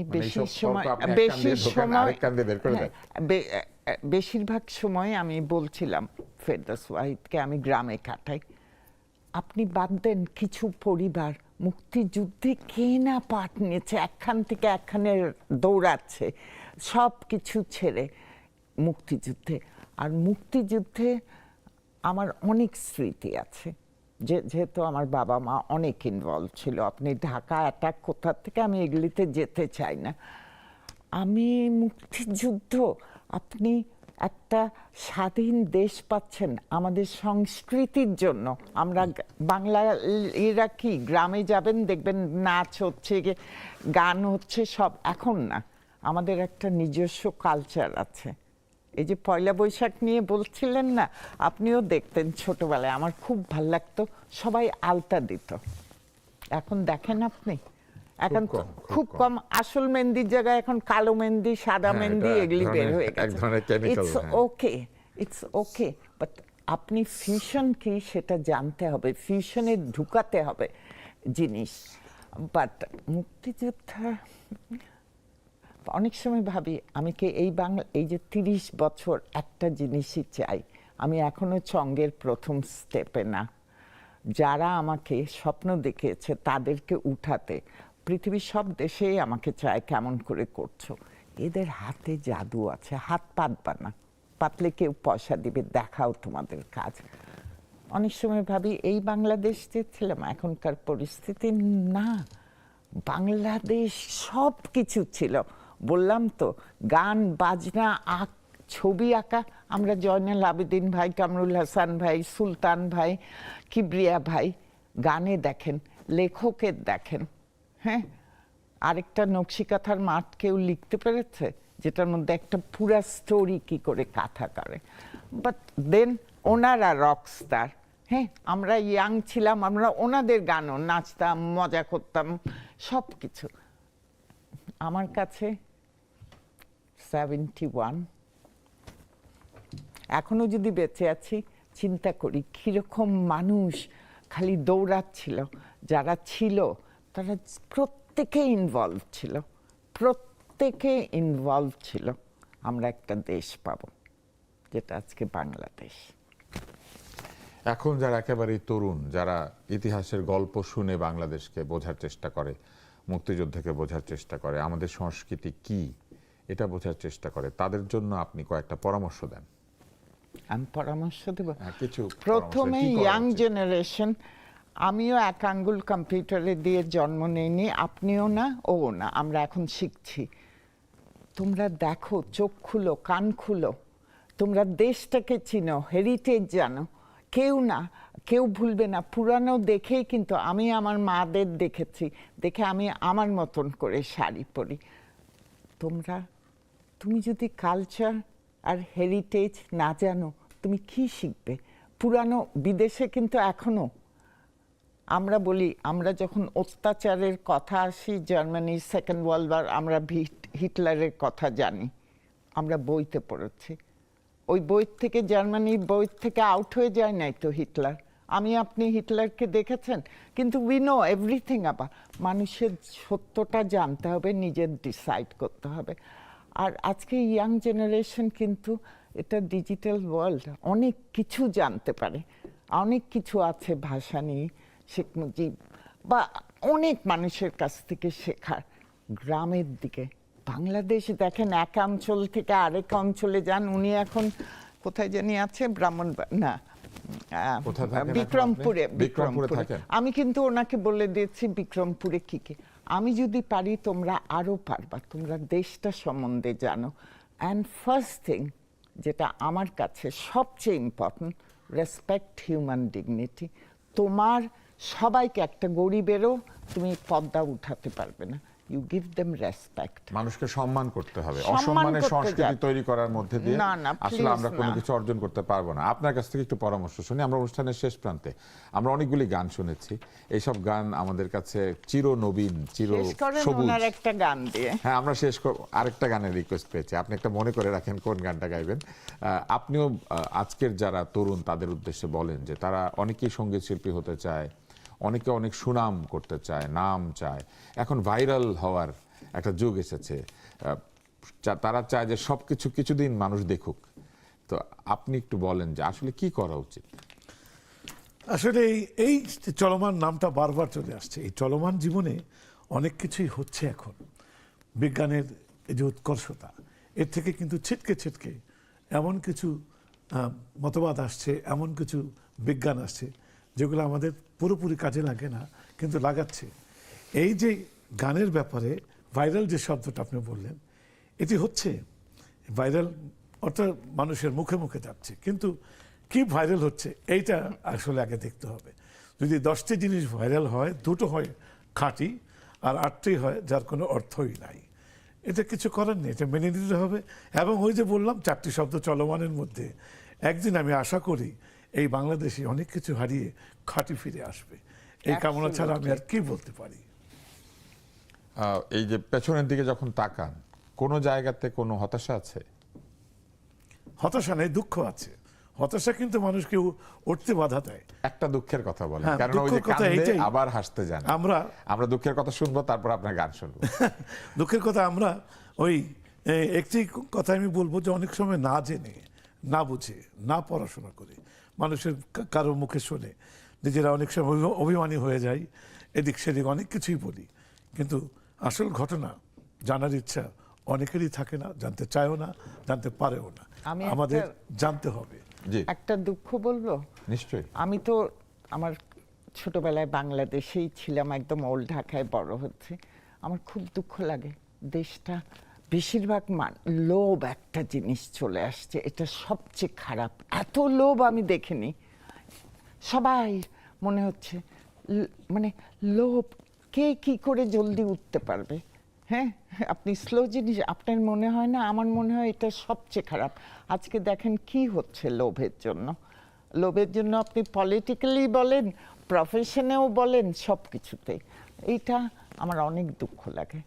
বেশিরভাগ সময় আমি বলছিলাম ফেরদৌস ওয়াহিদকে, আমি গ্রামে কাটাই। আপনি বাদ দেন, কিছু পরিবার মুক্তিযুদ্ধে কে না পাঠ নিয়েছে, একখান থেকে একখানে দৌড়াচ্ছে, সব কিছু ছেড়ে মুক্তিযুদ্ধে। আর মুক্তিযুদ্ধে আমার অনেক স্মৃতি আছে, যেহেতু আমার বাবা মা অনেক ইনভলভ ছিল। আপনি ঢাকা অ্যাটাক কোথা থেকে, আমি এগুলিতে যেতে চাই না। আমি মুক্তিযুদ্ধ, আপনি একটা স্বাধীন দেশ পাচ্ছেন আমাদের সংস্কৃতির জন্য। আমরা বাংলারা কি গ্রামে যাবেন, দেখবেন নাচ হচ্ছে, গান হচ্ছে, সব এখন না, আমাদের একটা নিজস্ব কালচার আছে। এই যে পয়লা বৈশাখ নিয়ে বলছিলেন না, আপনিও দেখতেন ছোটবেলায়, আমার খুব ভাল লাগতো, সবাই আলতা দিত। এখন দেখেন আপনি, এখন খুব কম, আসল মেহেন্দির জায়গায় এখন কালো মেহেন্দি, সাদা মেহেন্দি, এগুলি বের হয়ে গেছে। It's okay, it's okay, but আপনি ফিউশন কি সেটা জানতে হবে, ফিউশনে ঢুকাতে হবে জিনিস। বাট মুক্তিযোদ্ধা, অনেক সময় ভাবি আমি কি এই বাংলা, এই যে 30 বছর একটা জিনিসই চাই, আমি এখনো চঙ্গের প্রথম স্টেপে না। যারা আমাকে স্বপ্ন দেখিয়েছে তাদেরকে উঠাতে, পৃথিবীর সব দেশেই আমাকে চায় কেমন করে করছো। এদের হাতে জাদু আছে, হাত পাতবা না, পাতলে কেউ পয়সা দিবে, দেখাও তোমাদের কাজ। অনেক সময় ভাবি এই বাংলাদেশ যে ছিলাম, এখনকার পরিস্থিতি না, বাংলাদেশ সব কিছু ছিল। বললাম তো, গান বাজনা, ছবি আঁকা, আমরা জয়নাল আবেদিন ভাই, কামরুল হাসান ভাই, সুলতান ভাই, কিবরিয়া ভাই, গানে দেখেন, লেখকের দেখেন। হ্যাঁ, আরেকটা নকশিকাথার মাঠ কেউ লিখতে পেরেছে যেটার মধ্যে একটা পুরা স্টোরি কি করে কাথা করে। বাট দেন ওনারা রকস্টার। হ্যাঁ, আমরা ইয়াং ছিলাম, আমরা ওনাদের গানও নাচতাম, মজা করতাম, সব কিছু। আমার কাছে 71, এখনো যদি বেঁচে আছি, চিন্তা করি কিরকম মানুষ খালি দৌড়াচ্ছিল, যারা ছিল তারা প্রত্যেকে ইনভলভ ছিল, প্রত্যেকে ইনভলভ ছিল। আমরা একটা দেশ পাবো যেটা আজকে বাংলাদেশ। এখন যারা একেবারেই তরুণ, যারা ইতিহাসের গল্প শুনে বাংলাদেশকে বোঝার চেষ্টা করে, মুক্তিযুদ্ধকে বোঝার চেষ্টা করে, আমাদের সংস্কৃতি কি এটা বোঝার চেষ্টা করে, তাদের জন্য আপনি কয়েকটা পরামর্শ দেন। আমি পরামর্শ দেব। কিছু প্রথমে ইয়াং জেনারেশন, আমিও এক আঙ্গুল কম্পিউটারে দিয়ে জন্ম নেইনি, আপনিও না, ও না, আমরা এখন শিখছি। তোমরা দেখো, চোখ খুলো, কান খুলো, তোমরা দেশটাকে চিনো, হেরিটেজ জানো। কেউ না, কেউ ভুলবে না। পুরানো দেখেই কিন্তু আমি আমার মাদের দেখেছি, দেখে আমি আমার মতন করে শাড়ি পরি। তুমি যদি কালচার আর হেরিটেজ না জানো, তুমি কি শিখবে? পুরানো বিদেশে কিন্তু এখনো আমরা বলি, আমরা যখন অত্যাচারের কথা আসি, জার্মানির সেকেন্ড ওয়ার্ল্ড ওয়ার, আমরা হিটলারের কথা জানি, আমরা বইতে পড়েছি। ওই বই থেকে, জার্মানির বই থেকে আউট হয়ে যায় নাই তো হিটলার। আপনি হিটলারকে দেখেছেন? কিন্তু উই নো এভরিথিং। আবার মানুষের সত্যটা জানতে হবে, নিজের ডিসাইড করতে হবে। আর আজকে ইয়াং জেনারেশন কিন্তু এটা ডিজিটাল ওয়ার্ল্ড, অনেক কিছু জানতে পারে, অনেক কিছু আছে ভাষা নিয়ে, শেখ মুজিব বা অনেক মানুষের কাছ থেকে শেখার। গ্রামের দিকে বাংলাদেশ দেখেন, এক অঞ্চল থেকে আরেক অঞ্চলে যান, উনি এখন কোথায় জানি আছে, না বিক্রমপুরে। আমি কিন্তু ওনাকে বলে দিয়েছি বিক্রমপুরে কি কি। আমি যদি পারি, তোমরা আরো পারবা, তোমরা দেশটা সম্বন্ধে জানো। অ্যান্ড ফার্স্ট থিং, যেটা আমার কাছে সবচেয়ে ইম্পর্টেন্ট, রেসপেক্ট হিউম্যান ডিগনিটি। তোমার সবাইকে, একটা গরিবেরও তুমি পর্দা উঠাতে পারবে না। You give them respect. মানুষকে সম্মান করতে হবে। অসম্মানের সংস্কৃতি তৈরি করার মধ্যে দিয়ে আসলে আমরা কোনো কিছু অর্জন করতে পারবো না। আপনার কাছ থেকে একটু পরামর্শ শুনি। আমরা অনুষ্ঠানের শেষ প্রান্তে আমরা অনেকগুলি গান শুনেছি, এইসব গান আমাদের কাছে চিরনবীন, চিরসবুজ। একটা গান দিয়ে হ্যাঁ, আমরা শেষ করব। আরেকটা গানের রিকোয়েস্ট পেয়েছি, আপনি একটা মনে করে রাখেন কোন গানটা গাইবেন। আপনিও আজকের যারা তরুণ তাদের উদ্দেশ্যে বলেন যে তারা অনেকেই সঙ্গীত শিল্পী হতে চায়, অনেকে অনেক সুনাম করতে চায়, নাম চায়। এখন ভাইরাল হওয়ার একটা যুগ এসেছে, তারা চায় যে সবকিছু কিছুদিন মানুষ দেখুক। তো আপনি একটু বলেন যে আসলে কি করা উচিত? আসলে এই চলমান নামটা বারবার চলে আসছে। এই চলমান জীবনে অনেক কিছুই হচ্ছে এখন। বিজ্ঞানের এই যে উৎকর্ষতা, এর থেকে কিন্তু ছিটকে ছিটকে এমন কিছু মতবাদ আসছে, এমন কিছু বিজ্ঞান আসছে যেগুলো আমাদের পুরোপুরি কাজে লাগে না, কিন্তু লাগাচ্ছে। এই যে গানের ব্যাপারে ভাইরাল যে শব্দটা আপনি বললেন, এটি হচ্ছে ভাইরাল, অর্থাৎ মানুষের মুখে মুখে যাচ্ছে, কিন্তু কি ভাইরাল হচ্ছে এইটা আসলে আগে দেখতে হবে। যদি 10টি জিনিস ভাইরাল হয়, 2টো হয় খাঁটি আর 8টি হয় যার কোনো অর্থই নাই। এটা কিছু করার নেই, এটা মেনে নিতে হবে। এবং ওই যে বললাম 4টি শব্দ চলমানের মধ্যে, একদিন আমি আশা করি এই বাংলাদেশে অনেক কিছু হারিয়ে খাঁটি ফিরে আসবে। এই কামনা ছাড়া আমি আর কি বলতে পারি। এই যে পেছনের দিকে যখন তাকান, কোনো জায়গাতে কোনো হতাশা আছে? হতাশা নেই, দুঃখ আছে। হতাশা কিন্তু মানুষকে উঠতে বাধা দেয়। একটা দুঃখের কথা বলেন, কারণ ওই যে কান্দে আবার হাসতে যান। আমরা দুঃখের কথা শুনবো, তারপর আপনার গান শুনবো। দুঃখের কথা আমরা ওই একটি কথা আমি বলবো যে অনেক সময় না জেনে, না বুঝে, না পড়াশোনা করে মানুষের কারো মুখে শুনে নিজেরা অনেক সময় অভিমানী হয়ে যায়, এদিক সেদিক অনেক কিছুই বলি, কিন্তু আসল ঘটনা জানার ইচ্ছা অনেকেরই থাকে না, জানতে চায়ও না, জানতে পারেও না। আমাদের জানতে হবে। একটা দুঃখ বলবো? নিশ্চয়ই। আমি তো আমার ছোটবেলায় বাংলাদেশেই ছিলাম, একদম ওল্ড ঢাকায় বড় হচ্ছে। আমার খুব দুঃখ লাগে, দেশটা বেশিরভাগ লোভ একটা জিনিস চলে আসছে, এটা সবচেয়ে খারাপ। এত লোভ আমি দেখিনি। সবাই মনে হচ্ছে মানে লোভ, কে কি করে জলদি উঠতে পারবে। হ্যাঁ, আপনি স্লো জিনিস আপনার মনে হয় না, আমার মনে হয় এটা সবচেয়ে খারাপ। আজকে দেখেন কি হচ্ছে লোভের জন্য। লোভের জন্য আপনি পলিটিক্যালি বলেন, প্রফেশনেও বলেন, সব কিছুতে। এইটা আমার অনেক দুঃখ লাগে।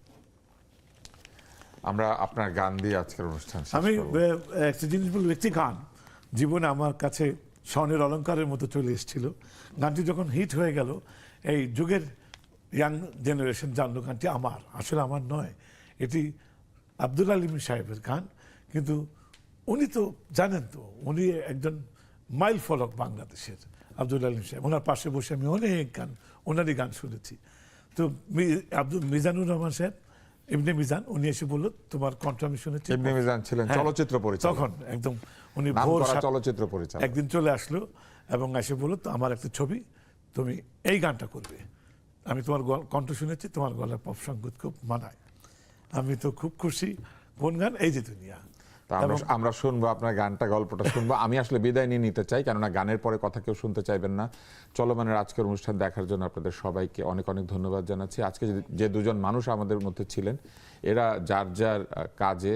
আমরা আপনার গান দিয়ে আজকের অনুষ্ঠান আমি একটা জিনিস বলবো, একটি গান জীবনে আমার কাছে স্বর্ণের অলংকারের মতো চলে এসেছিল। গানটি যখন হিট হয়ে গেল, এই যুগের ইয়াং জেনারেশন জানলো গানটি আমার, আসলে আমার নয়, এটি আব্দুল আলিম সাহেবের গান। কিন্তু উনি তো জানেন, তো উনি একজন মাইল ফলক বাংলাদেশের, আব্দুল আলিম সাহেব। ওনার পাশে বসে আমি অনেক গান, ওনারই গান শুনেছি। তো মিজানুর রহমান সাহেব, ইবনে মিজান, উনি এসে বললো তোমার কণ্ঠ আমি শুনেছি। ইবনে মিজান ছিলেন হ্যাঁ, চলচ্চিত্র পরিচালক, তখন একদম উনি নামকরা ভোর চলচ্চিত্র পরিচালক। একদিন চলে আসলো এবং এসে বললো তো আমার একটা ছবি, তুমি এই গানটা করবে, আমি তোমার কণ্ঠ শুনেছি, তোমার গলার পপ সঙ্গীত খুব মানায়। আমি তো খুব খুশি। কোন গান? এই যে দুনিয়া। তো আমরা শুনবো আপনার গানটা, গল্পটা শুনবো। আমি আসলে বিদায় নিয়ে নিতে চাই, কেননা গানের পরে কথা কেউ শুনতে চাইবেন না। চলমানের আজকের অনুষ্ঠান দেখার জন্য আপনাদের সবাইকে অনেক অনেক ধন্যবাদ জানাচ্ছি। আজকে যে দুজন মানুষ আমাদের মধ্যে ছিলেন, এরা যার যার কাজে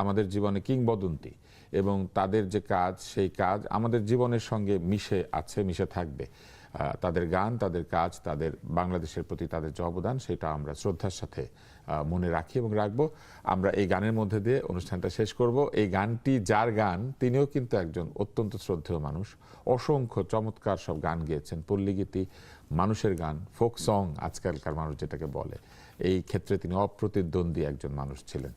আমাদের জীবনে কিংবদন্তি, এবং তাদের যে কাজ, সেই কাজ আমাদের জীবনের সঙ্গে মিশে আছে, মিশে থাকবে। তাদের গান, তাদের কাজ, তাদের বাংলাদেশের প্রতি তাদের যে অবদান, সেটা আমরা শ্রদ্ধার সাথে মনে রাখি এবং রাখবো। আমরা এই গানের মধ্যে দিয়ে অনুষ্ঠানটা শেষ করব। এই গানটি যার গান, তিনিও কিন্তু একজন অত্যন্ত শ্রদ্ধেয় মানুষ। অসংখ্য চমৎকার সব গান গেয়েছেন, পল্লীগীতি, মানুষের গান, ফোক সং আজকালকার মানুষ যেটাকে বলে, এই ক্ষেত্রে তিনি অপ্রতিদ্বন্দ্বী একজন মানুষ ছিলেন।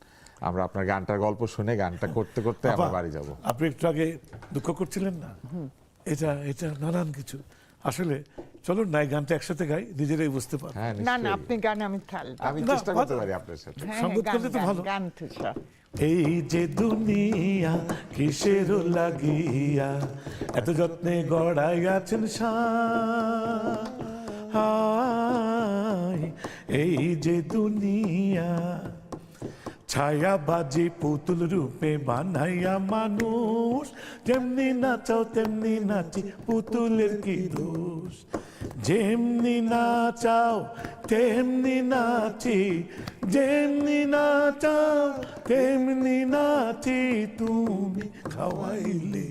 আমরা আপনার গানটার গল্প শুনে গানটা করতে করতে আমরা বাড়ি যাব। আপনি একটু আগে দুঃখ করছিলেন না, এটা এটা নানান কিছু। আসলে চলুন না, এই গানটা একসাথে গাই, নিজেরাই বুঝতে পারবো। হ্যাঁ, না না, নিশ্চয়ই। আপনি গান, আমি তাল। আমি না, চেষ্টা করতে পারি আপনার সাথে। সঙ্গীত করলে তো ভালো। গান তো সব। এই যে দুনিয়া কিসের লাগিয়া এত যত্নে গড়াই আছেন সাই, এই যে দুনিয়া ছায়া বাজি পুতুল রূপে বানাইয়া মানুষ, যেমনি নাচাও তেমনি নাচি, পুতুলের কি দোষ। যেমনি নাচাও তেমনি নাচি, যেমনি নাচাও তেমনি নাচি, তুমি খাওয়াইলে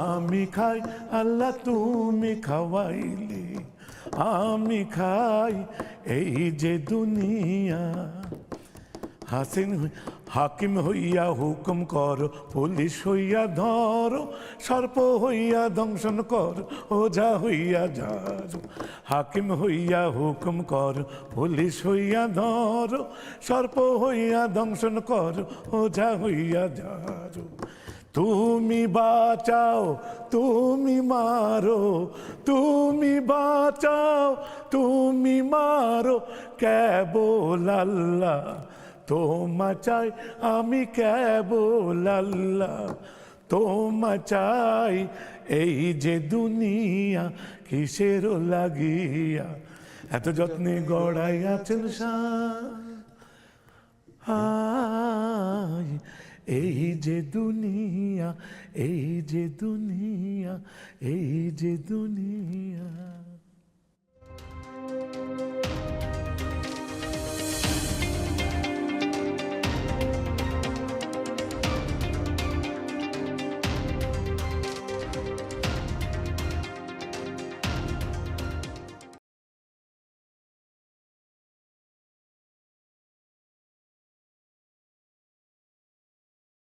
আমি খাই, আল্লাহ তুমি খাওয়াইলে আমি খাই, এই যে দুনিয়া। হাকিম হইয়া হুকুম করো, পুলিশ হইয়া ধরো, সর্প হইয়া দংশন করো, ওঝা হইয়া ঝাড়ো। হাকিম হইয়া হুকুম করো, পুলিশ হইয়া ধরো, সর্প হইয়া দংশন করো, ওঝা হইয়া ঝাড়ো। তুমি বাঁচাও তুমি মারো, তুমি বাঁচাও তুমি মারো, কেবল আল্লাহ তোমা চাই, আমি কেবল আল্লাহ তোমা চাই, এই যে দুনিয়া কিসের লাগিয়া এত যত্নে গড়াই আছেন সাই, এই যে দুনিয়া, এই যে দুনিয়া, এই যে দুনিয়া।